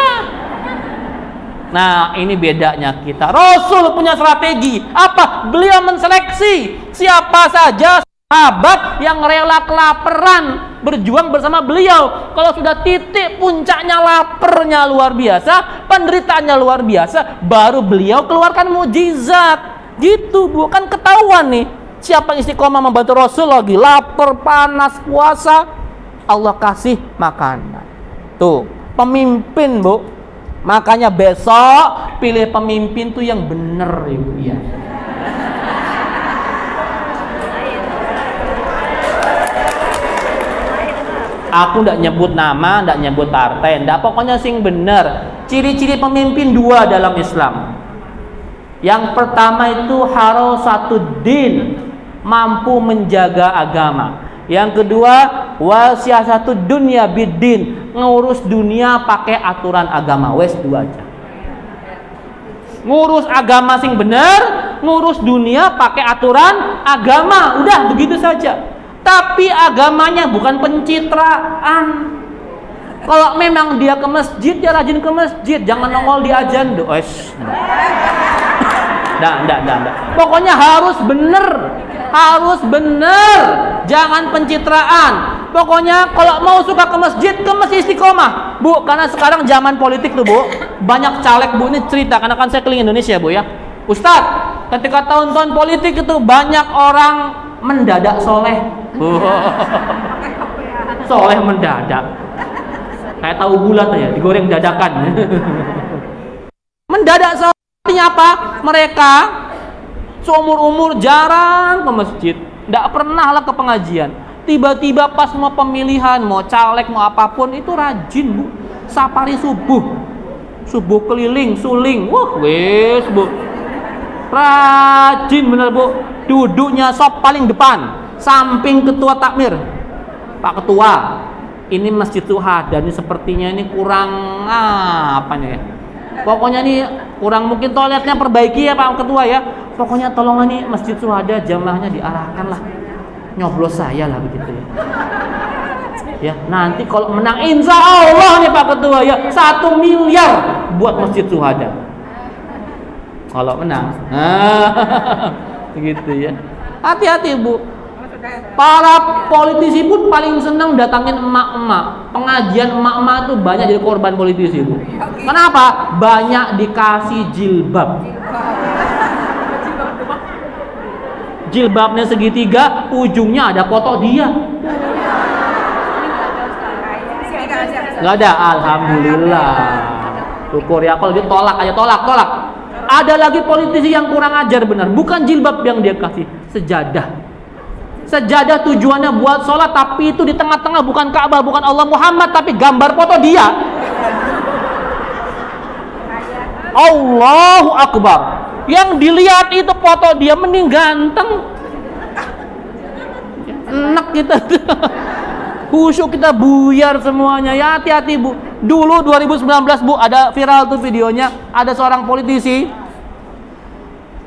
Speaker 1: Nah, ini bedanya kita. Rasul punya strategi. Apa? Beliau menseleksi siapa saja sahabat yang rela kelaparan berjuang bersama beliau. Kalau sudah titik puncaknya laparnya luar biasa, penderitaannya luar biasa, baru beliau keluarkan mukjizat. Gitu, bukan ketahuan nih siapa yang istiqomah membantu Rasul lagi lapar, panas, puasa, Allah kasih makanan. Tuh, pemimpin, Bu. Makanya besok pilih pemimpin tuh yang bener, Ibu ya. Aku ndak nyebut nama, ndak nyebut partai, ndak, pokoknya sing bener. Ciri-ciri pemimpin 2 dalam Islam. Yang pertama itu harasatuddin, mampu menjaga agama. Yang kedua, wasiasatud dunya biddin, ngurus dunia pakai aturan agama. Wes 2 aja. Ngurus agama sing bener, ngurus dunia pakai aturan agama. Udah begitu saja. Tapi agamanya bukan pencitraan. Kalau memang dia ke masjid, dia rajin ke masjid, jangan nongol di azan. Nggak. Pokoknya harus bener, jangan pencitraan. Pokoknya kalau mau suka ke masjid istiqomah, Bu. Karena sekarang zaman politik tuh, Bu, banyak caleg, Bu. Ini cerita, karena kan saya keliling Indonesia, Bu ya. Ustadz, ketika tahun-tahun politik itu banyak orang mendadak soleh. Soleh mendadak. Kayak tahu bulat ya, digoreng dadakan. Mendadak soleh. Artinya apa? Mereka seumur-umur jarang ke masjid, tidak pernah lah ke pengajian. Tiba-tiba pas mau pemilihan, mau caleg, mau apapun, itu rajin, Bu. Safari subuh keliling, suling, wah wes, Bu. Rajin bener, Bu. Duduknya sop paling depan, samping ketua takmir. Pak Ketua, ini Masjid Syuhada, ini sepertinya ini kurang apanya ya? Pokoknya nih kurang, mungkin toiletnya perbaiki ya Pak Ketua ya. Pokoknya tolong nih Masjid Syuhada jamaahnya diarahkan lah. Nyoblos saya lah begitu ya. Ya, nanti kalau menang insya Allah nih Pak Ketua ya 1 miliar buat Masjid Syuhada. Kalau menang. Begitu ya. Hati-hati, Bu. Para politisi pun paling senang datangin emak-emak. Pengajian emak-emak itu banyak jadi korban politisi, Bu. Kenapa? Banyak dikasih jilbab. Jilbabnya segitiga, ujungnya ada foto dia. Nggak ada, alhamdulillah. Syukur ya, kalau dia tolak aja, tolak. Ada lagi politisi yang kurang ajar benar. Bukan jilbab yang dia kasih, sejadah. Sejadah tujuannya buat sholat, tapi itu di tengah-tengah bukan Ka'bah, bukan Allah Muhammad, tapi gambar foto dia. Allahu Akbar. Yang dilihat itu foto dia, mending ganteng. Enak kita. Khusyuk kita buyar semuanya. Ya hati-hati, Bu. Dulu 2019, Bu, ada viral tuh videonya. Ada seorang politisi.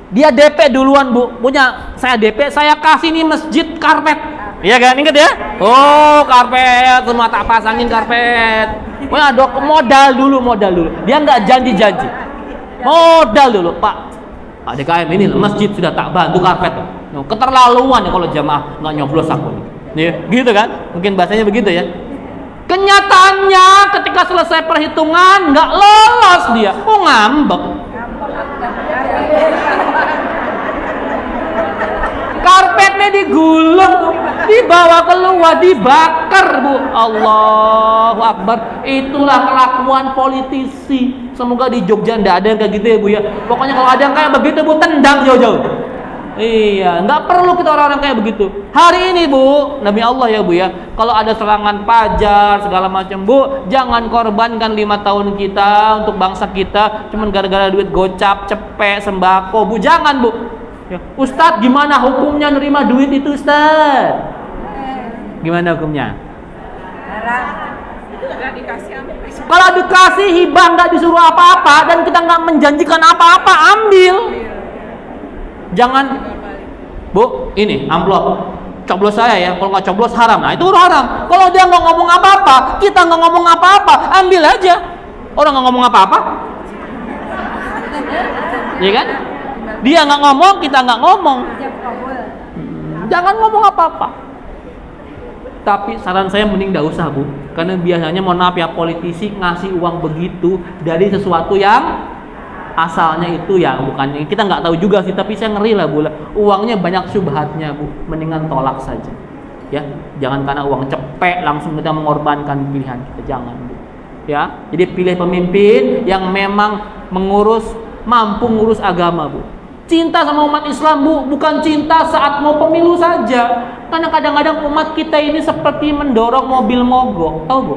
Speaker 1: Dia DP duluan, Bu. Punya saya DP, saya kasih nih masjid karpet. Iya kan? Ingat ya? Oh, karpet, semua tak pasangin karpet. Punya modal dulu. Dia nggak janji-janji. Modal dulu, Pak DKM ini masjid sudah tak bantu karpet. No, keterlaluan ya kalau jamaah nggak nyoblos aku nih. Ya, gitu kan? Mungkin bahasanya begitu ya. Kenyataannya ketika selesai perhitungan nggak lolos dia. Oh, ngambek. Karpetnya digulung, dibawa keluar, dibakar, Bu. Allahu Akbar. Itulah kelakuan politisi. Semoga di Jogja ndak ada yang kayak gitu ya, Bu ya. Pokoknya kalau ada yang kayak begitu, Bu, tendang jauh-jauh. Iya, nggak perlu kita orang-orang kayak begitu. Hari ini Bu, Nabi Allah ya Bu ya, kalau ada serangan pajar segala macam Bu, jangan korbankan 5 tahun kita untuk bangsa kita cuman gara-gara duit gocap, cepek, sembako Bu, jangan Bu ya. Ustadz, gimana hukumnya nerima duit itu Ustadz? Gimana hukumnya? Kalau dikasih hibah nggak disuruh apa-apa dan kita nggak menjanjikan apa-apa, ambil. Jangan, Bu, ini amplop, coblos saya ya. Kalau nggak coblos haram. Nah itu haram. Kalau dia nggak ngomong apa-apa, kita nggak ngomong apa-apa, ambil aja. Orang nggak ngomong apa-apa, ya kan? Dia nggak ngomong, kita nggak ngomong. Jangan ngomong apa-apa. Tapi saran saya mending nggak usah Bu, karena biasanya mohon maaf ya, politisi ngasih uang begitu dari sesuatu yang asalnya itu ya bukannya, kita nggak tahu juga sih, tapi saya ngeri lah Bu, uangnya banyak syubhatnya Bu, mendingan tolak saja ya. Jangan karena uang cepet langsung kita mengorbankan pilihan kita, jangan Bu ya. Jadi pilih pemimpin yang memang mampu ngurus agama Bu. Cinta sama umat Islam Bu, bukan cinta saat mau pemilu saja. Karena kadang-kadang umat kita ini seperti mendorong mobil mogok, tahu Bu?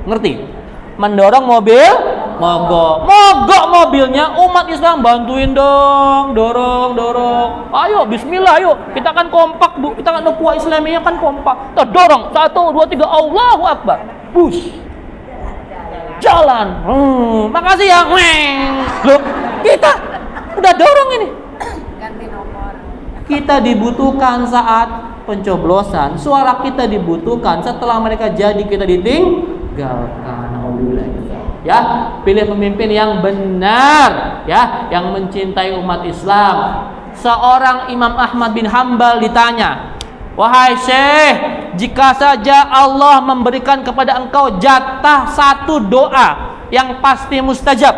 Speaker 1: Ngerti? Mendorong mobil mogok mobilnya, umat Islam bantuin dong, dorong. Ayo bismillah, ayo. Kita kan kompak Bu, kita kan ukhuwah Islamiyah kan kompak. Kita dorong 1 2 3 Allahu Akbar. Push. Jalan. Makasih ya. Loh, kita udah dorong ini. Ganti nomor. Kita dibutuhkan saat pencoblosan. Suara kita dibutuhkan setelah mereka jadi kita ditinggalkan. Ya, pilih pemimpin yang benar ya, yang mencintai umat Islam. Seorang Imam Ahmad bin Hambal ditanya, "Wahai Syekh, jika saja Allah memberikan kepada engkau jatah 1 doa yang pasti mustajab,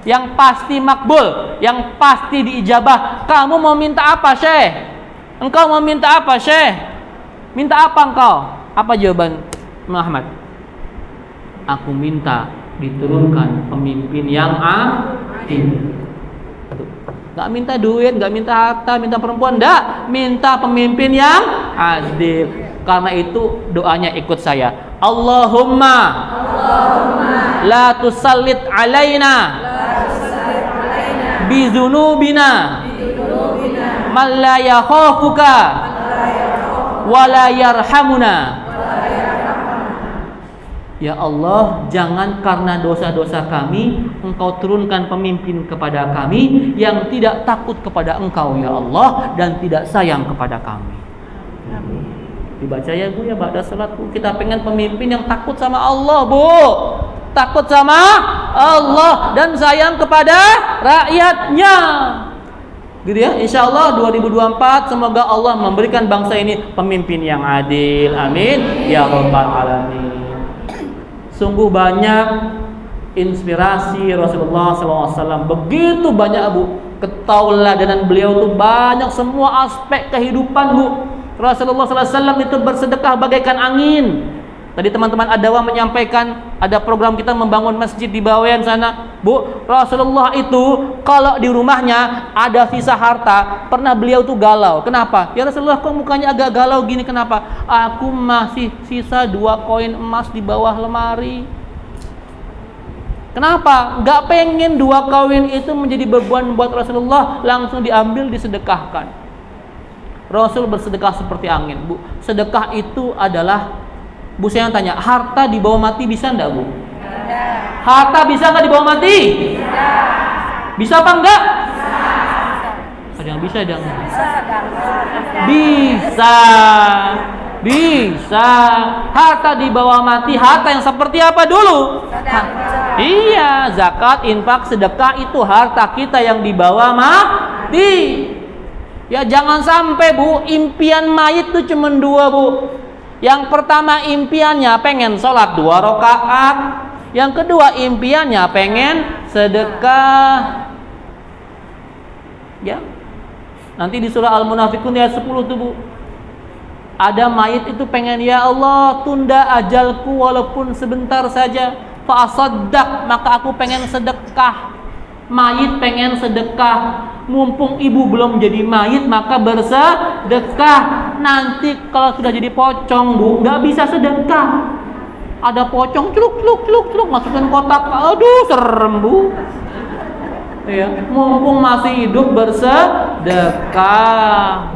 Speaker 1: yang pasti makbul, yang pasti diijabah, kamu mau minta apa Syekh? Engkau mau minta apa Syekh? Minta apa engkau?" Apa jawaban Imam Ahmad? "Aku minta diturunkan pemimpin yang adil." Gak minta duit, gak minta harta, minta perempuan, enggak, minta pemimpin yang adil. Karena itu doanya ikut saya, Allahumma la tusallit alaina bizunubina man la yakhafuka wa la yarhamuna. Ya Allah, jangan karena dosa-dosa kami Engkau turunkan pemimpin kepada kami yang tidak takut kepada Engkau ya Allah, dan tidak sayang kepada kami. Dibaca ya Bu ya, ba'da salat Bu. Kita pengen pemimpin yang takut sama Allah Bu, takut sama Allah dan sayang kepada rakyatnya, gitu ya. Insya Allah 2024 semoga Allah memberikan bangsa ini pemimpin yang adil, amin ya rabbal alamin. Sungguh banyak inspirasi Rasulullah SAW, begitu banyak Bu, ketauladanan beliau itu banyak, semua aspek kehidupan Bu. Rasulullah SAW itu bersedekah bagaikan angin. Tadi teman-teman Adawa menyampaikan ada program kita membangun masjid di Bawean sana Bu. Rasulullah itu kalau di rumahnya ada sisa harta, pernah beliau tuh galau. Kenapa? Ya Rasulullah, kok mukanya agak galau gini, kenapa? Aku masih sisa 2 koin emas di bawah lemari. Kenapa? Gak pengen 2 koin itu menjadi beban buat Rasulullah, langsung diambil disedekahkan. Rasul bersedekah seperti angin Bu. Sedekah itu adalah, Bu, saya tanya, harta dibawa mati bisa enggak Bu? Harta bisa enggak dibawa mati? Bisa apa enggak? Ada yang bisa, ada yang enggak? Bisa. Harta dibawa mati, harta yang seperti apa dulu? Iya, zakat, infak, sedekah itu harta kita yang dibawa mati. Ya jangan sampai Bu, impian mayit itu cuma 2 Bu. Yang pertama impiannya pengen sholat 2 rakaat. Yang kedua impiannya pengen sedekah. Ya. Nanti di surah Al-Munafikun ayat 10 tuh Bu. Ada mayit itu pengen, ya Allah tunda ajalku walaupun sebentar saja. Fa'asaddaq, maka aku pengen sedekah. Mayit pengen sedekah. Mumpung ibu belum jadi mayit, maka bersedekah. Nanti kalau sudah jadi pocong, Bu, nggak bisa sedekah. Ada pocong, celuk, masukin kotak. Aduh, serem, Bu. Ya, mumpung masih hidup bersedekah.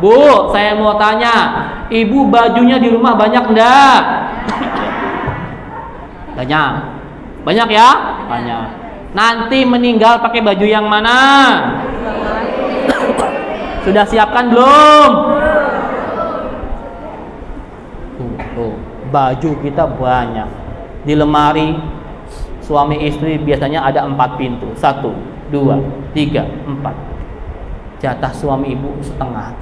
Speaker 1: Bu, saya mau tanya, ibu bajunya di rumah banyak enggak? Banyak. Banyak ya? Banyak. Nanti meninggal pakai baju yang mana? Sudah siapkan belum? Tuh, baju kita banyak. Di lemari suami istri biasanya ada 4 pintu. 1, 2, 3, 4. Jatah suami ibu setengah.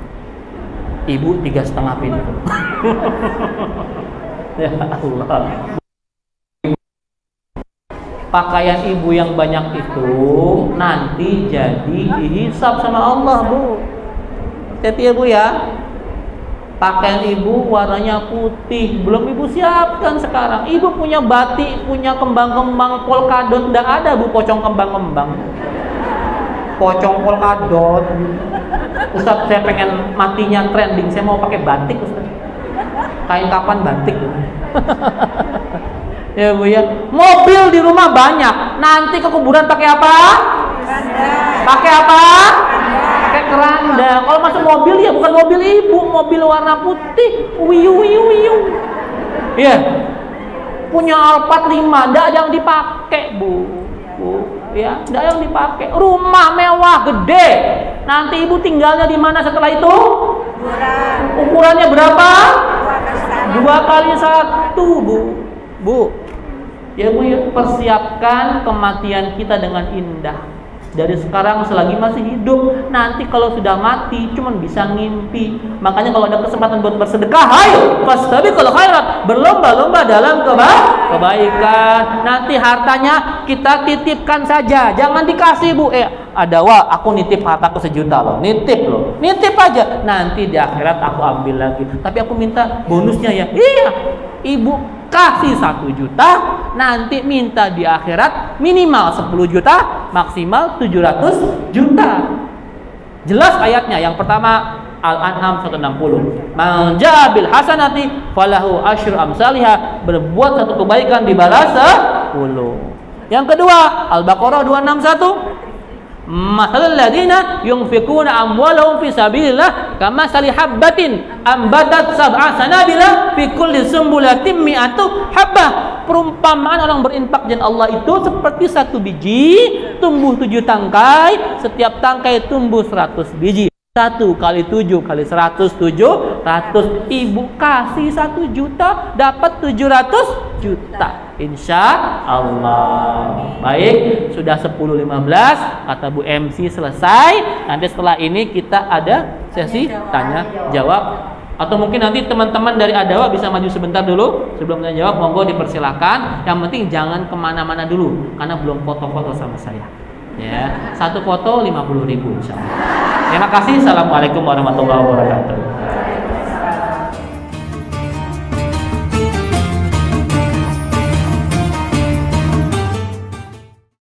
Speaker 1: Ibu 3,5 pintu. Ya Allah. Pakaian ibu yang banyak itu nanti jadi dihisab sama Allah, Bu. Hati-hati ya, Bu ya. Pakaian ibu warnanya putih, belum ibu siapkan sekarang. Ibu punya batik, punya kembang-kembang polkadot, enggak ada, Bu, pocong kembang-kembang. Pocong polkadot. Ustaz, saya pengen matinya trending, saya mau pakai batik, Ustaz. Kain kapan batik? Ya, Bu ya. Mobil di rumah banyak. Nanti ke kuburan pakai apa? Pakai apa? Pakai keranda. Kalau masuk mobil ya bukan mobil ibu, mobil warna putih. Wiu. Iya. Punya Alphard 5, enggak ada yang dipakai, Bu. Ya, enggak ada yang dipakai. Rumah mewah gede. Nanti ibu tinggalnya di mana setelah itu? Ukurannya berapa? 2x1, Bu. Ya, Bu, ya, persiapkan kematian kita dengan indah. Dari sekarang selagi masih hidup. Nanti kalau sudah mati cuman bisa ngimpi. Makanya kalau ada kesempatan buat bersedekah, ayo fastabiqul khairat, berlomba-lomba dalam kebaikan. Nanti hartanya kita titipkan saja, jangan dikasih, Bu. Ada aku nitip hartaku 1 juta loh. Nitip aja. Nanti di akhirat aku ambil lagi. Tapi aku minta bonusnya ya. Iya. Ibu kasih 1 juta, nanti minta di akhirat minimal 10 juta, maksimal 700 juta. Jelas ayatnya. Yang pertama Al-An'am 160. Man jaa bil hasanati falahu asyru amsalihha. Berbuat satu kebaikan dibalas 10. Yang kedua Al-Baqarah 261. Masalul ladina yunfikuna amwalahum fi sabilillah kamasali habbatin ambatat sab'a sanabila fi kulli sumbulatin mi'atu habbah. Perumpamaan orang berinfak jalan Allah itu seperti 1 biji tumbuh 7 tangkai, setiap tangkai tumbuh 100 biji. 1 kali 7 kali 100, 700. Ibu kasih 1 juta dapat 700 juta. Insya Allah. Baik, sudah 10.15, kata Bu MC selesai. Nanti setelah ini kita ada sesi tanya jawab. Atau mungkin nanti teman-teman dari Adawa bisa maju sebentar dulu sebelum tanya jawab. Monggo dipersilakan. Yang penting jangan kemana-mana dulu, karena belum foto-foto sama saya. Ya, 1 foto 50.000 insya Allah. Terima kasih. Assalamualaikum warahmatullahi wabarakatuh.